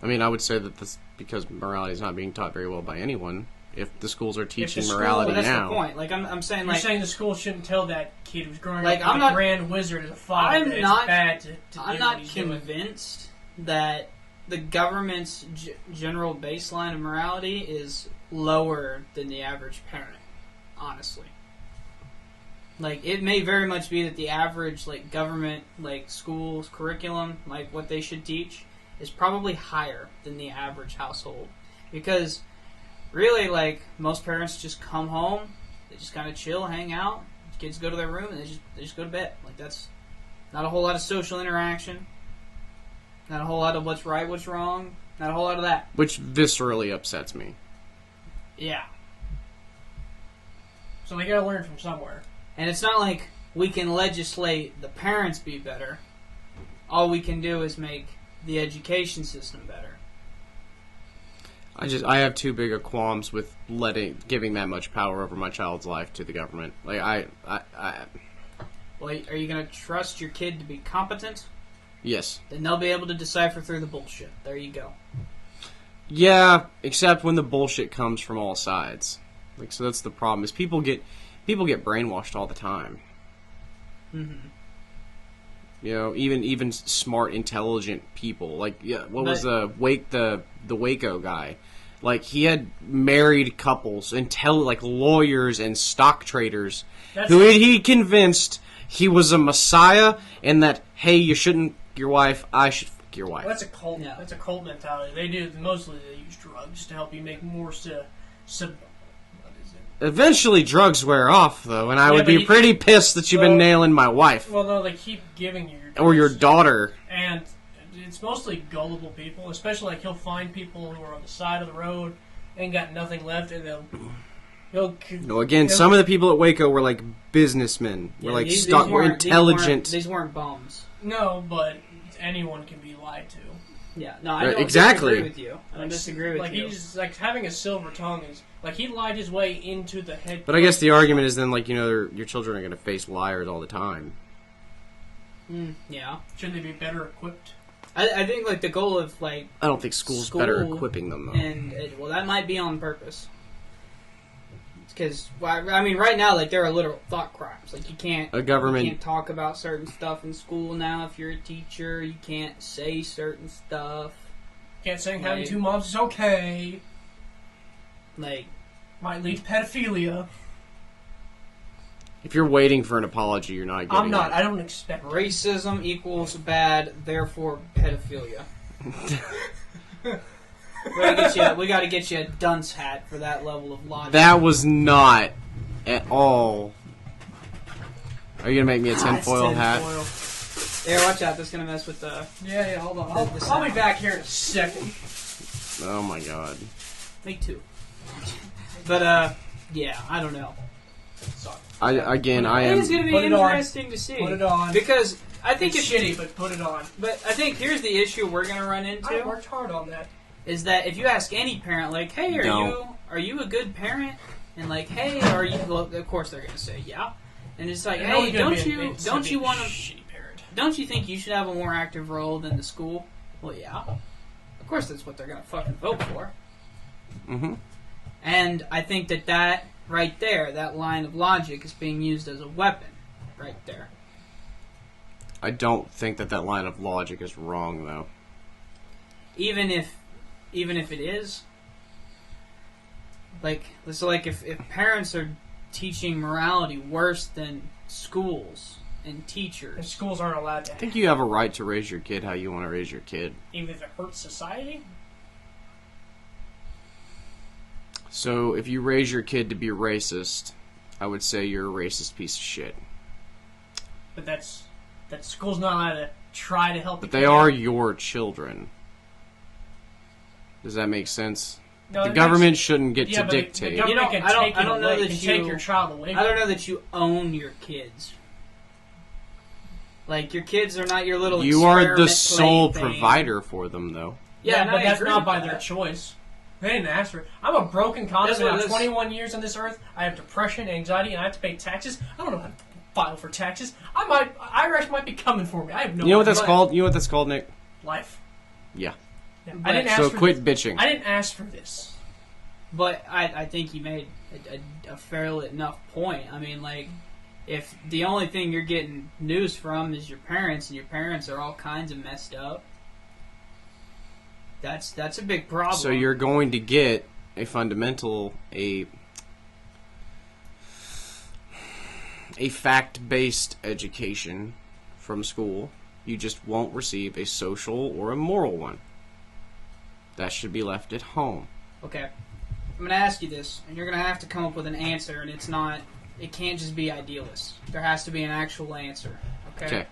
I mean, I would say that that's because morality is not being taught very well by anyone. If the schools are teaching morality Well, that's now, the point. Like, I'm saying, You're like, saying the school shouldn't tell that kid who's growing Like, up I'm with not- a grand wizard as a father I'm that not- it's bad to I'm do not what he's doing. convinced that the government's general baseline of morality is lower than the average parent. Honestly, like, it may very much be that the average, like, government, like, schools curriculum, like what they should teach, is probably higher than the average household, because really, like, most parents just come home, they just kind of chill, hang out, kids go to their room, and they just go to bed. Like, that's not a whole lot of social interaction, not a whole lot of what's right, what's wrong, not a whole lot of that. which viscerally upsets me. Yeah. So they gotta learn from somewhere. And it's not like we can legislate the parents be better. All we can do is make the education system better. I have too big of qualms with giving that much power over my child's life to the government. Like, I Well, are you going to trust your kid to be competent? yes. Then they'll be able to decipher through the bullshit. There you go. Yeah, except when the bullshit comes from all sides. Like, so that's the problem, is people get brainwashed all the time. Mm-hmm. You know, even smart, intelligent people. Like, yeah, what was But- the Waco guy? Like, he had married couples, like lawyers and stock traders, That's who he convinced he was a messiah, and that, hey, you shouldn't your wife, I should fuck your wife. That's a cult. Yeah. That's a cult mentality. They do mostly. They use drugs to help you make more. What is it? Eventually, drugs wear off, though, and I Yeah, would but be he- pretty pissed that you've been well- nailing my wife Well, no, they keep giving you or your drugs. daughter. And it's mostly gullible people, especially like he'll find people who are on the side of the road, ain't got nothing left, and he'll. No, again, some of the people at Waco were like businessmen. Were like these were weren't- intelligent. These weren't bums. No, but anyone can be lied to. Yeah, no, I Right, don't exactly. disagree with you. I don't disagree with like you. he's like having a silver tongue is like he lied his way into the head. But I guess the argument is then, like, you know, your children are going to face liars all the time. Yeah. Shouldn't they be better equipped? I think, like, the goal of, like, I don't think school's better School equipping them, though. and, well, that might be on purpose. Because, well, I mean, right now, like, there are literal thought crimes. Like, you can't talk about certain stuff in school now if you're a teacher. You can't say certain stuff. Can't say having Like- 2 moms is okay. Like, Might lead to pedophilia. If you're waiting for an apology, you're not getting I'm not. it. I don't expect it. racism equals bad, therefore pedophilia. We gotta get you a dunce hat for that level of logic. That was not at all. Are you going to make me a It's tinfoil hat? tinfoil. Here, watch out. That's gonna mess with the. Yeah, hold on. The I'll be sound. back here in a second. Oh my god. Me too. But yeah, I don't know. Sorry. I I think am. it's gonna be Put it on. interesting to see. Put it on. Because I think It's shitty, but put it on. But I think here's the issue we're gonna run I into worked hard on that. is that if you ask any parent, like, hey, are you a good parent? And like, hey, are you? Well, of course they're gonna say yeah. And it's like, They're hey, only gonna don't be you it's don't gonna you be a want to? shitty parent? Don't you think you should have a more active role than the school? Well, yeah. Of course, that's what they're gonna fucking vote for. Mm-hmm. And I think that right there, that line of logic is being used as a weapon, right there. I don't think that line of logic is wrong, though. Even if it is, if parents are teaching morality worse than schools and And teachers, schools aren't allowed to. I think you have a right to raise your kid how you want to raise your kid. Even if it hurts society. So if you raise your kid to be racist, I would say you're a racist piece of shit. But that school's not allowed to try to help. But the they kid are out. your children. Does that make sense? No, The it government makes- shouldn't get yeah, to but the dictate. government You know, can I don't- take I it don't know away, that can take you- your child away. I don't know that you own your kids. Like, your kids are not your little You are the experiment sole plaything. provider for them, though. Yeah, and but I that's agree not with by that. their choice. They didn't ask for it. I'm a broken That's consummate. what I'm it is. 21 years on this earth. I have depression, anxiety, and I have to pay taxes. I don't know how to file for taxes. IRS might be coming for me. I have no You know what that's idea. called? You know what that's called, Nick? Life. Yeah. Yeah. But- I didn't ask So for quit this. bitching. I didn't ask for this. But I think you made a fairly enough point. I mean, like, if the only thing you're getting news from is your parents, and your parents are all kinds of messed up, that's a big problem. So you're going to get a fact-based education from school. You just won't receive a social or a moral one. That should be left at home. Okay. I'm going to ask you this, and you're going to have to come up with an answer, and it can't just be idealist. There has to be an actual answer. Okay? Okay.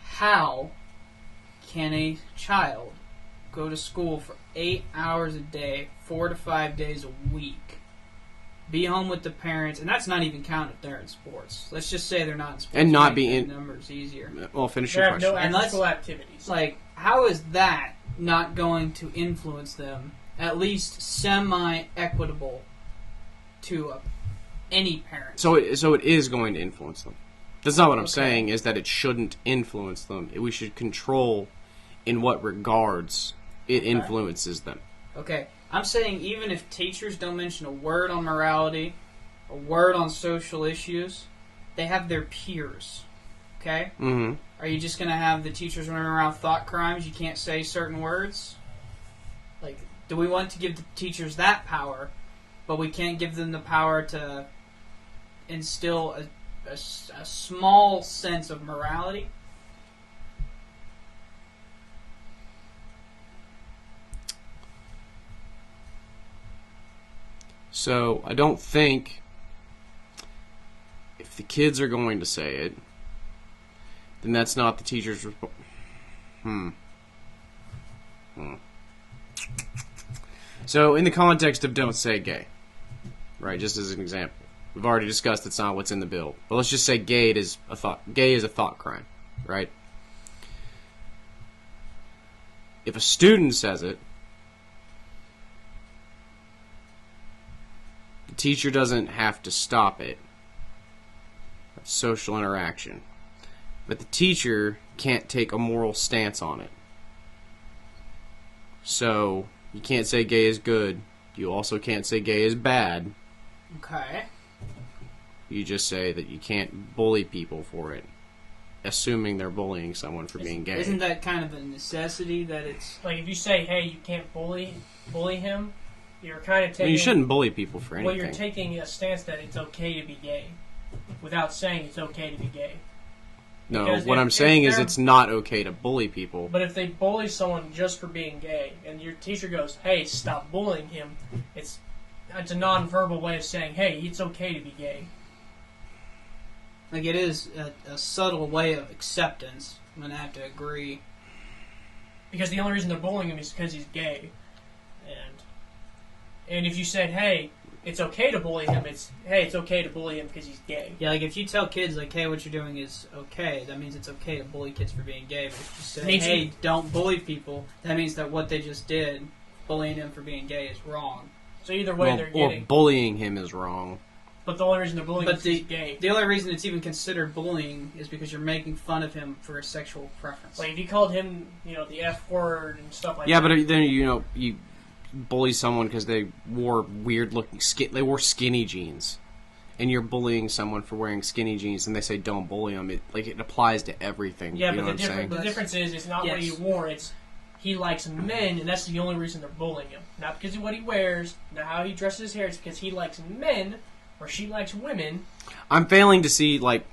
How can a child go to school for 8 hours a day, 4 to 5 days a week, be home with the parents, and that's not even counting if they're in sports. Let's just say they're not in sports. And not make be the in- numbers easier. Well, finish They your have no question. Unless- actual activities. It's like, how is that not going to influence them, at least semi-equitable to any parent? So it is going to influence them. That's not what I'm Okay. saying, is that it shouldn't influence them. We should control in what regards it influences them. Okay, I'm saying even if teachers don't mention a word on morality, a word on social issues, they have their peers. Okay? Mm-hmm. Are you just going to have the teachers running around thought crimes? You can't say certain words? Like, do we want to give the teachers that power, but we can't give them the power to instill a small sense of morality? So I don't think if the kids are going to say it, then that's not the teacher's So in the context of don't say gay, right? Just as an example, we've already discussed it's not what's in the bill, but let's just say gay is a thought crime, right? If a student says it, the teacher doesn't have to stop it. That's social interaction. But the teacher can't take a moral stance on it. So, you can't say gay is good. You also can't say gay is bad. Okay. You just say that you can't bully people for it, assuming they're bullying someone for being gay. Isn't that kind of a necessity that it's... Like, if you say, hey, you can't bully him, you're kind of taking... Well, you shouldn't bully people for Well, anything. you're taking a stance that it's okay to be gay, without saying it's okay to be gay. No, Because what if- I'm if saying is they're- it's not okay to bully people. But if they bully someone just for being gay, and your teacher goes, hey, stop bullying him, it's a non-verbal way of saying, hey, it's okay to be gay. Like, it is a subtle way of acceptance. I'm going to have to agree. Because the only reason they're bullying him is because he's gay. And if you said, hey, it's okay to bully him, it's okay to bully him because he's gay. Yeah, like, if you tell kids, like, hey, what you're doing is okay, that means it's okay to bully kids for being gay. But if you say, Means hey, you- don't bully people, that means that what they just did, bullying them for being gay, is wrong. So either way, they're Or getting. bullying him is wrong. But the only reason they're bullying him But is he's gay. the only reason it's even considered bullying is because you're making fun of him for a sexual preference. Like, if you called him, the F word and stuff like Yeah, that. but then you bully someone because they wore weird looking they wore skinny jeans, and you're bullying someone for wearing skinny jeans, and they say don't bully them. It applies to everything. Yeah, you know but what I'm saying? the difference is it's not what Yes. he wore. It's he likes men, and that's the only reason they're bullying him. Not because of what he wears, not how he dresses his hair. It's because he likes men, or she likes women. I'm failing to see, like...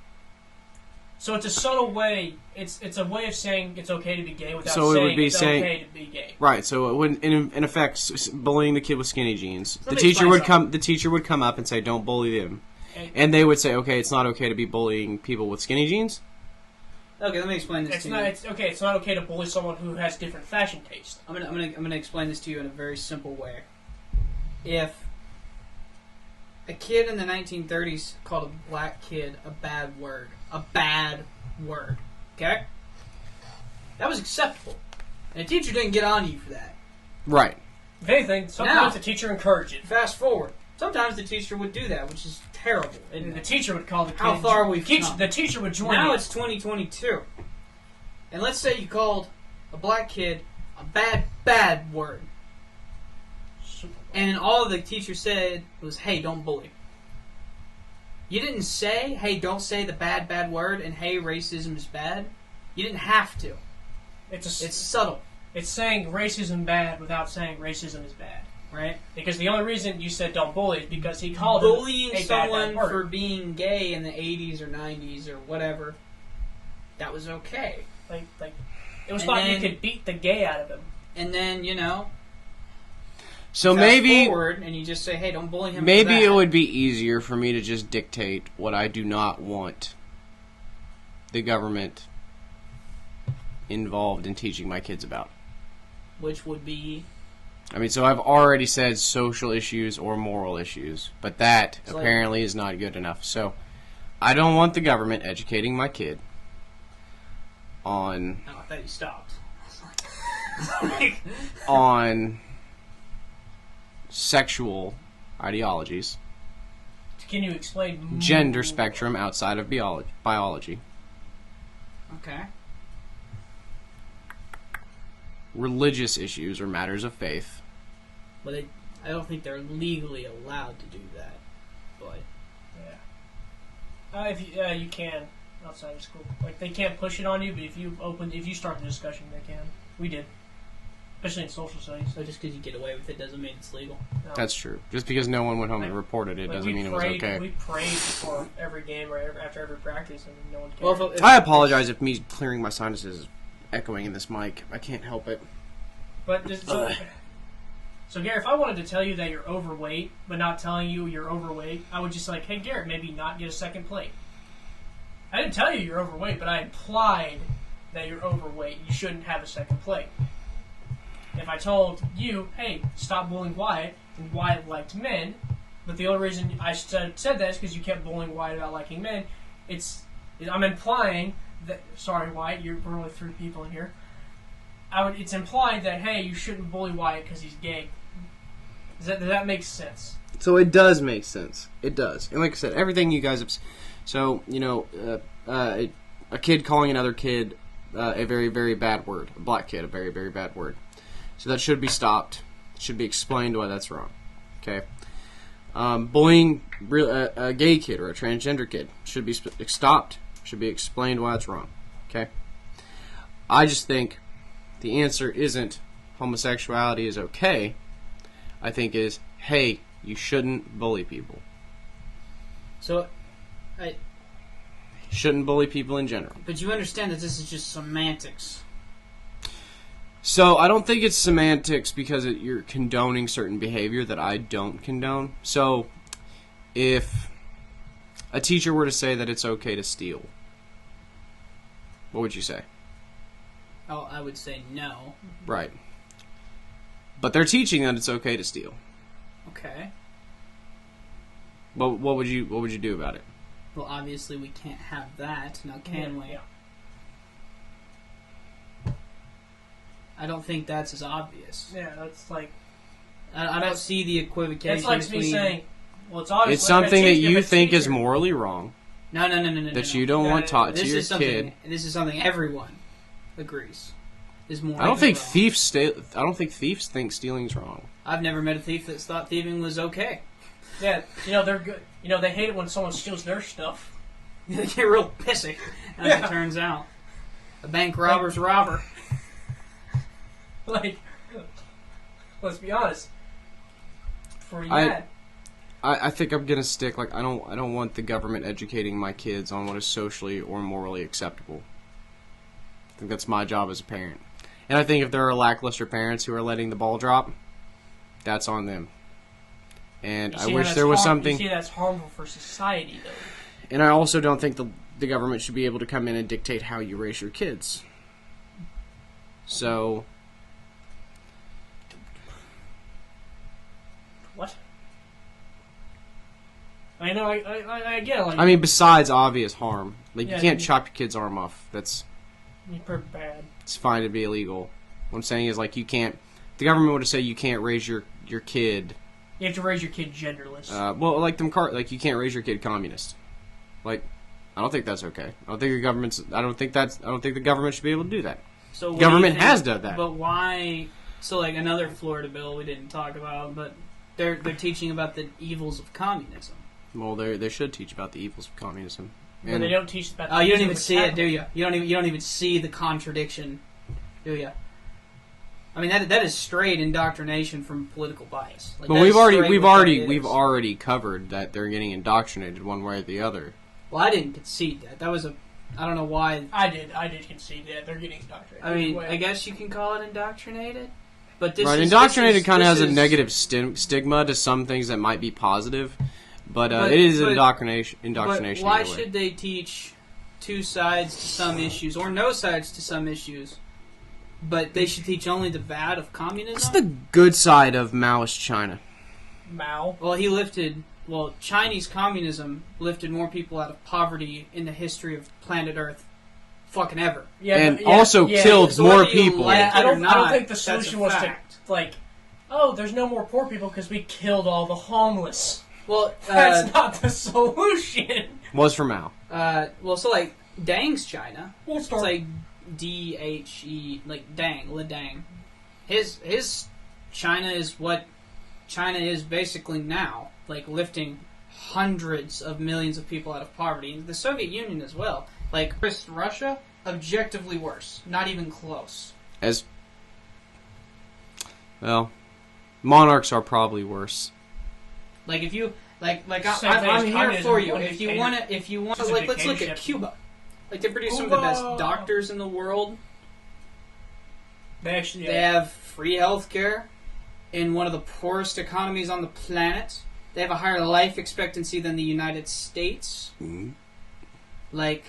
So it's a subtle way. It's a way of saying it's okay to be gay without So it saying would be it's saying- okay to be gay. Right, so it would, in effect, bullying the kid with skinny jeans. Let me explain The teacher would come up and say, "Don't bully them," and they would say, "Okay, it's not okay to be bullying people with skinny jeans." Okay, let me explain this to you. It's not okay to bully someone who has different fashion taste. I'm gonna explain this to you in a very simple way. If a kid in the 1930s called a black kid a bad word, okay, that was acceptable, and a teacher didn't get on you for that. Right. If anything, sometimes the teacher encouraged it. Fast forward, sometimes the teacher would do that, which is terrible. And the teacher would call the kid. How far we've come. The teacher would join Now you. it's 2022, and let's say you called a black kid a bad word, and all the teacher said was, "Hey, don't bully." You didn't say, "Hey, don't say the bad word," and "Hey, racism is bad." You didn't have to. It's subtle, It's saying racism bad without saying racism is bad. right? Because the only reason you said don't bully is because he called Bullying it a someone bad word. for being gay in the 80s or 90s or whatever, that was okay. Like it was And thought you then- could beat the gay out of him. And then, So fast maybe forward and you just say, "Hey, don't bully him." for maybe that. it would be easier for me to just dictate what I do not want the government involved in teaching my kids about. Which would be... I mean, so I've already said social issues or moral issues, but that It's like- apparently is not good enough. So I don't want the government educating my kid on Oh, I thought you stopped. on sexual ideologies, Can you explain gender spectrum outside of biology, Okay. religious issues or matters of faith. But I don't think they're legally allowed to do that. But If you can outside of school, like they can't push it on you, but if you start the discussion, they can. We did, especially in social studies. so just because you get away with it doesn't mean it's legal. No. That's true. Just because no one went home and Like- reported it Like, doesn't we mean it was prayed- okay. We prayed before every game or after every practice, and no one cared. Well, if I apologize if me clearing my sinuses is echoing in this mic. I can't help it. But so Garrett, if I wanted to tell you that you're overweight, but not telling you you're overweight, I would just like, hey Garrett, maybe not get a second plate. I didn't tell you you're overweight, but I implied that you're overweight. You shouldn't have a second plate. If I told you, hey, stop bullying Wyatt, and Wyatt liked men, but the only reason I said that is because you kept bullying Wyatt about liking men, I'm implying that, sorry Wyatt, we're only 3 people in here. It's implied that, hey, you shouldn't bully Wyatt because he's gay. Does that make sense? So it does make sense. It does. And like I said, everything you guys have... So, a kid calling another kid a very, very bad word. A black kid, a very, very bad word. So that should be stopped. It should be explained why that's wrong. Okay? Bullying a gay kid or a transgender kid should be stopped. Should be explained why it's wrong. Okay? I just think the answer isn't homosexuality is okay. I think is, hey, you shouldn't bully people. So, Shouldn't bully people in general. but you understand that this is just semantics. So I don't think it's semantics because you're condoning certain behavior that I don't condone. So if a teacher were to say that it's okay to steal, what would you say? Oh, I would say no. Right. But they're teaching that it's okay to steal. Okay. What would you do about it? Well, obviously we can't have that. Now, can we? Yeah. I don't think that's as obvious. Yeah, that's like... I don't see the equivocation. It's like me between... saying, well, it's obvious. It's something that you think is more. morally wrong. No. That you don't want taught to your kid. This is something everyone agrees is more. I don't think wrong. thieves think stealing's wrong. I've never met a thief that thought thieving was okay. Yeah, they're good. They hate it when someone steals their stuff. They get real pissy, as it turns out. A bank robber's robber. Like, let's be honest. Pretty I- bad. I think I'm gonna stick. Like, I don't want the government educating my kids on what is socially or morally acceptable. I think that's my job as a parent. And I think if there are lackluster parents who are letting the ball drop, that's on them. And I wish there was something. You see, that's harmful for society, though. And I also don't think the government should be able to come in and dictate how you raise your kids. So, What? I know. I get it. Like, I mean, besides obvious harm, like Yeah, you can't you- chop your kid's arm off. That's you're pretty bad. it's fine to be illegal. What I'm saying is, like, you can't. The government would say you can't raise your kid. You have to raise your kid genderless. Well, like like you can't raise your kid communist. Like, I don't think that's okay. I don't think the government's. I don't think the government should be able to do that. So what Government do you think- has done that. But why? So like another Florida bill we didn't talk about, but they're teaching about the evils of communism. Well, they should teach about the evils of communism. but they don't teach about. Oh, you don't the even see it, do you? you? You don't even see the contradiction, do you? I mean that is straight indoctrination from political bias. Like, But that we've is already straight we've what that already is. we've already covered that they're getting indoctrinated one way or the other. Well, I didn't concede that. That was a. I don't know why. I did concede that they're getting indoctrinated. I mean, Well, I guess you can call it indoctrinated, but this Right, is, indoctrinated this is- kind of this has a is- negative stigma to some things that might be positive, but But- it is but- indoctrination. But Indoctrination. why either way. should they teach two sides to some issues or no sides to some issues? But they should teach only the bad of communism. What's the good side of Maoist China? Mao. Well, Chinese communism lifted more people out of poverty in the history of planet Earth, fucking ever. Yeah, And but- also killed So more whether you people. like Yeah, I it or don't not, think the that's a solution was to fact. like, oh, there's no more poor people because we killed all the homeless. Well, That's not the solution. Was for Mao. so like Deng's China. We'll It's start. like DHE, like Dang, Le Dang. His China is what China is basically now, like lifting hundreds of millions of people out of poverty. And the Soviet Union as well. Like Russia, objectively worse, not even close. As well, monarchs are probably worse. Like if you I'm Same thing as here communism, for you. one If you dictator. want, Just a like let's look at dictatorship. Cuba. Like they produce some of the best Cuba. doctors in the world. They actually. They have free healthcare in one of the poorest economies on the planet. They have a higher life expectancy than the United States. Mhm. Like,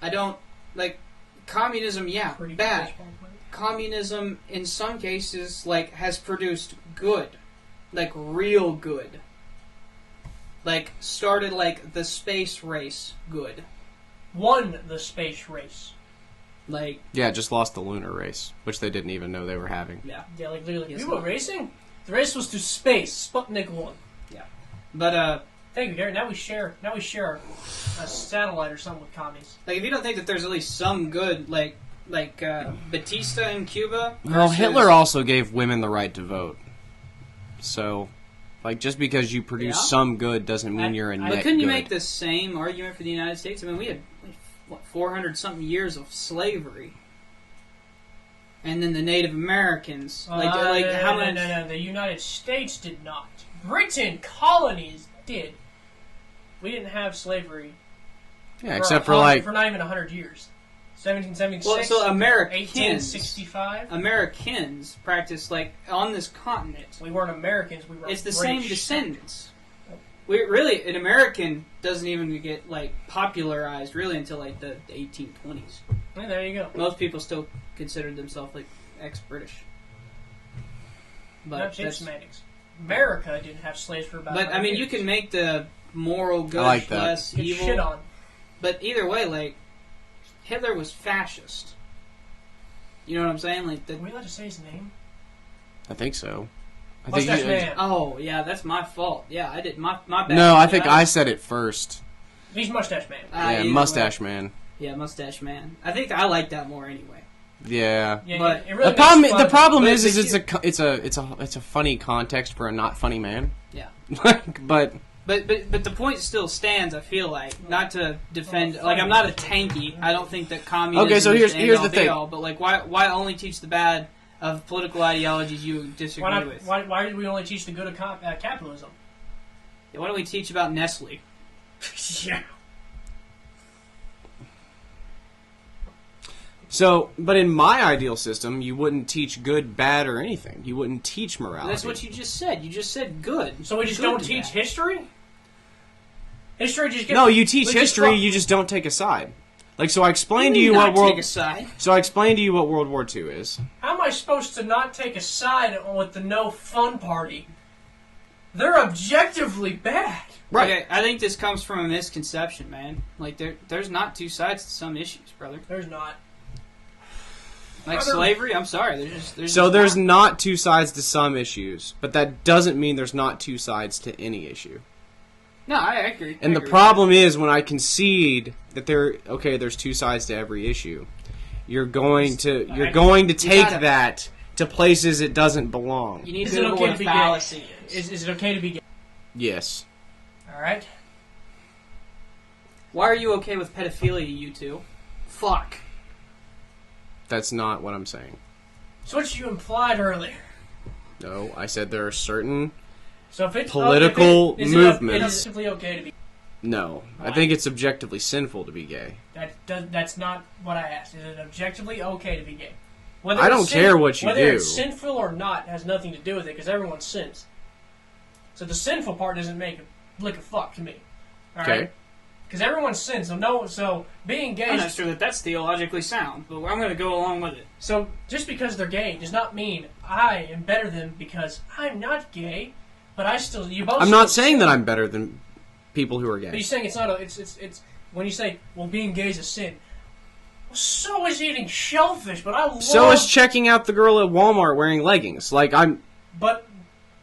I don't like communism. Yeah, pretty bad. baseball player. Communism in some cases has produced good, like real good. Like started like the space race good. Won the space race. Like Yeah, just lost the lunar race, which they didn't even know they were having. yeah, Yeah, like literally. Yes, We were no. racing. The race was to space. Sputnik won. but Thank you, Gary. Now we share a satellite or something with commies. like if you don't think that there's at least some good like Batista in Cuba. Well, versus- Hitler also gave women the right to vote. So, like, just because you produce Yeah. some good doesn't mean you're a But net couldn't you good. make the same argument for the United States? I mean, we had what 400 something years of slavery, and then the Native Americans. How much? No. The United States did not. Britain colonies did. We didn't have slavery. Yeah, except for like for not even 100 years. 1776. Well, so Americans, 1865. Americans practice like on this continent. We weren't Americans. We were. It's the British. same descendants. We really an American doesn't even get like popularized really until like the 1820s. Yeah, there you go. Most people still consider themselves like ex-British. But Not that's, semantics. America didn't have slaves for about. but I 100 mean, years. you can make the moral good like that. less Get evil. shit on. But either way, like Hitler was fascist. You know what I'm saying? Like Are we allowed to say his name? I think so. I Mustache you- Man. oh yeah, that's my fault. Yeah, I did my bad. No, I think I said it first. He's Mustache Man. Yeah, either Mustache way. Man. Yeah, Mustache Man. I think I like that more anyway. Yeah. Yeah, But it really The problem, makes fun the of problem But- is but it's a funny context for a not funny man. Yeah. but But the point still stands. I feel like not to defend. Oh, Like I'm not a tanky. I don't think that communism. Okay, so is here's the the end-all, thing. be-all, but like why only teach the bad of political ideologies you disagree with. Why did we only teach the good of capitalism? Yeah, why don't we teach about Nestle? Yeah. So, but in my ideal system, you wouldn't teach good, bad, or anything. You wouldn't teach morality. That's what you just said. You just said good. So we just Good don't to teach bad. history? History just gets... No, you teach we history. You just don't take a side. Like, so I explained to You you not what world. take a side. So I explained to you what World War II is. How am I supposed to not take a side with the no fun party? They're objectively bad. Right. Okay, I think this comes from a misconception, man. Like, there's not two sides to some issues, brother. There's not. Like Brother. slavery, I'm sorry. There's not two sides to some issues, but that doesn't mean there's not two sides to any issue. No, I agree. And the problem is when I concede that there's two sides to every issue, you're going to take gotta- that to places it doesn't belong. You need Is to it know okay what to a be fallacy gay? is. Is it okay to be gay? Yes. Alright. Why are you okay with pedophilia, you two? Fuck. That's not what I'm saying. It's what you implied earlier. No, I said there are certain... So if it's Political is movements. It is simply okay to be. No. I think it's objectively sinful to be gay. That's not what I asked. Is it objectively okay to be gay? I don't care what you whether do. it's sinful or not has nothing to do with it because everyone sins. So the sinful part doesn't make a lick of fuck to me. All right? Okay. Because everyone sins. So being gay I'm not is... sure that that's theologically sound, but I'm going to go along with it. So just because they're gay does not mean I am better than because I'm not gay, but I still... You both I'm not still saying sin. that I'm better than people who are But gay. you're saying it's not a... It's when you say, well, being gay is a sin. Well, so is eating shellfish, but I love... So is checking out the girl at Walmart wearing leggings. Like, I'm... But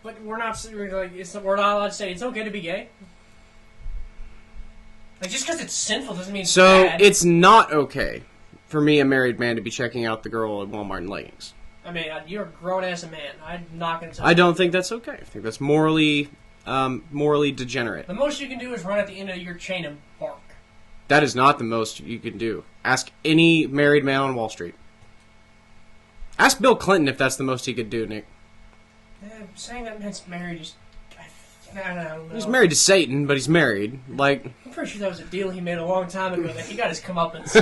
we're not... We're not allowed to say it's okay to be gay. Like, just because it's sinful doesn't mean it's So, bad. it's not okay for me, a married man, to be checking out the girl at Walmart in leggings. I mean, you're a grown-ass man. I'm not going to tell I you. don't think that's okay. I think that's morally degenerate. The most you can do is run at the end of your chain and bark. That is not the most you can do. Ask any married man on Wall Street. Ask Bill Clinton if that's the most he could do, Nick. Saying that man's married is... I don't know. He's married to Satan, but he's married. Like, I'm pretty sure that was a deal he made a long time ago that he got his comeuppance.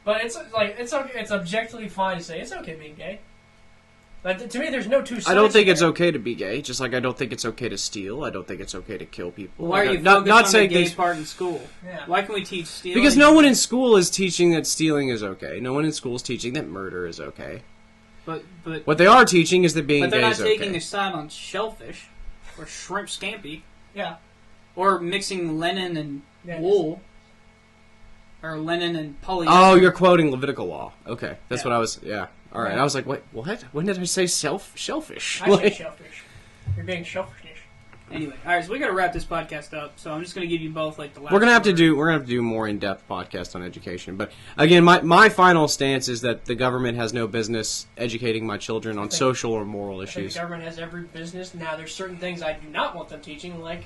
But it's okay. It's objectively fine to say it's okay being gay. But to me, there's no two sides. I don't think it's there. okay to be gay. Just like I don't think it's okay to steal. I don't think it's okay to kill people. Why are you not focused on the saying gay things- part in school? Yeah. Why can we teach stealing? Because no one in school is teaching that stealing is okay. No one in school is teaching that murder is okay. But What they are teaching is that being they're gay not is taking okay. a side on shellfish or shrimp scampi Yeah. or mixing linen and Yeah, wool or linen and polyester. Oh, you're quoting Levitical law. Okay, that's Yeah. what I was. Yeah. All right. Yeah. I was like, wait, what? When did I say shellfish? I say Like- shellfish. You're being shellfish. Anyway, all right, so we got to wrap this podcast up. So I'm just going to give you both like the last. We're gonna have to word. do more in-depth podcast on education. But again, my final stance is that the government has no business educating my children on social or moral I think issues. the government has every business. Now, there's certain things I do not want them teaching, like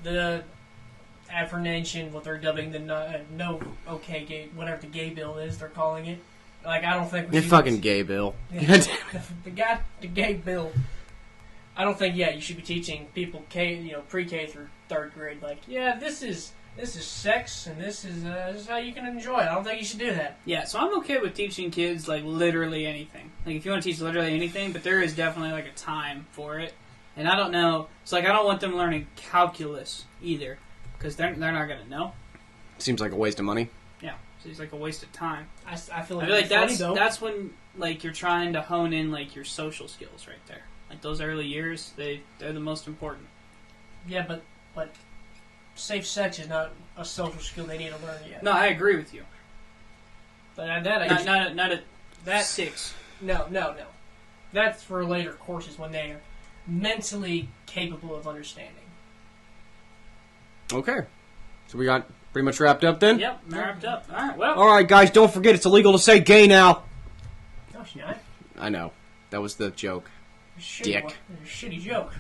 the affirmation, what they're dubbing the no okay gay, whatever the gay bill is, they're calling it. Like, I don't think we You're should- fucking gay, Bill. Yeah, the gay bill. I don't think you should be teaching people pre-K through third grade. Like, yeah, this is sex and this is how you can enjoy it. I don't think you should do that. Yeah, so I'm okay with teaching kids like literally anything. Like if you want to teach literally anything, but there is definitely like a time for it. And I don't know. It's like I don't want them learning calculus either, because they're not gonna know. Seems like a waste of money. Yeah, so it's like a waste of time. I feel I like, feel like it's funny, though. that's when like you're trying to hone in like your social skills right there. Like those early years, they're the most important. Yeah, but safe sex is not a social skill they need to learn yet. No, I agree with you. But Not at that 6. No. That's for later courses when they are mentally capable of understanding. Okay, so we got pretty much wrapped up then. Yep, wrapped up. All right, well. All right, guys, don't forget it's illegal to say gay now. No, she's not. I know that was the joke. Shitty Dick. Shitty joke.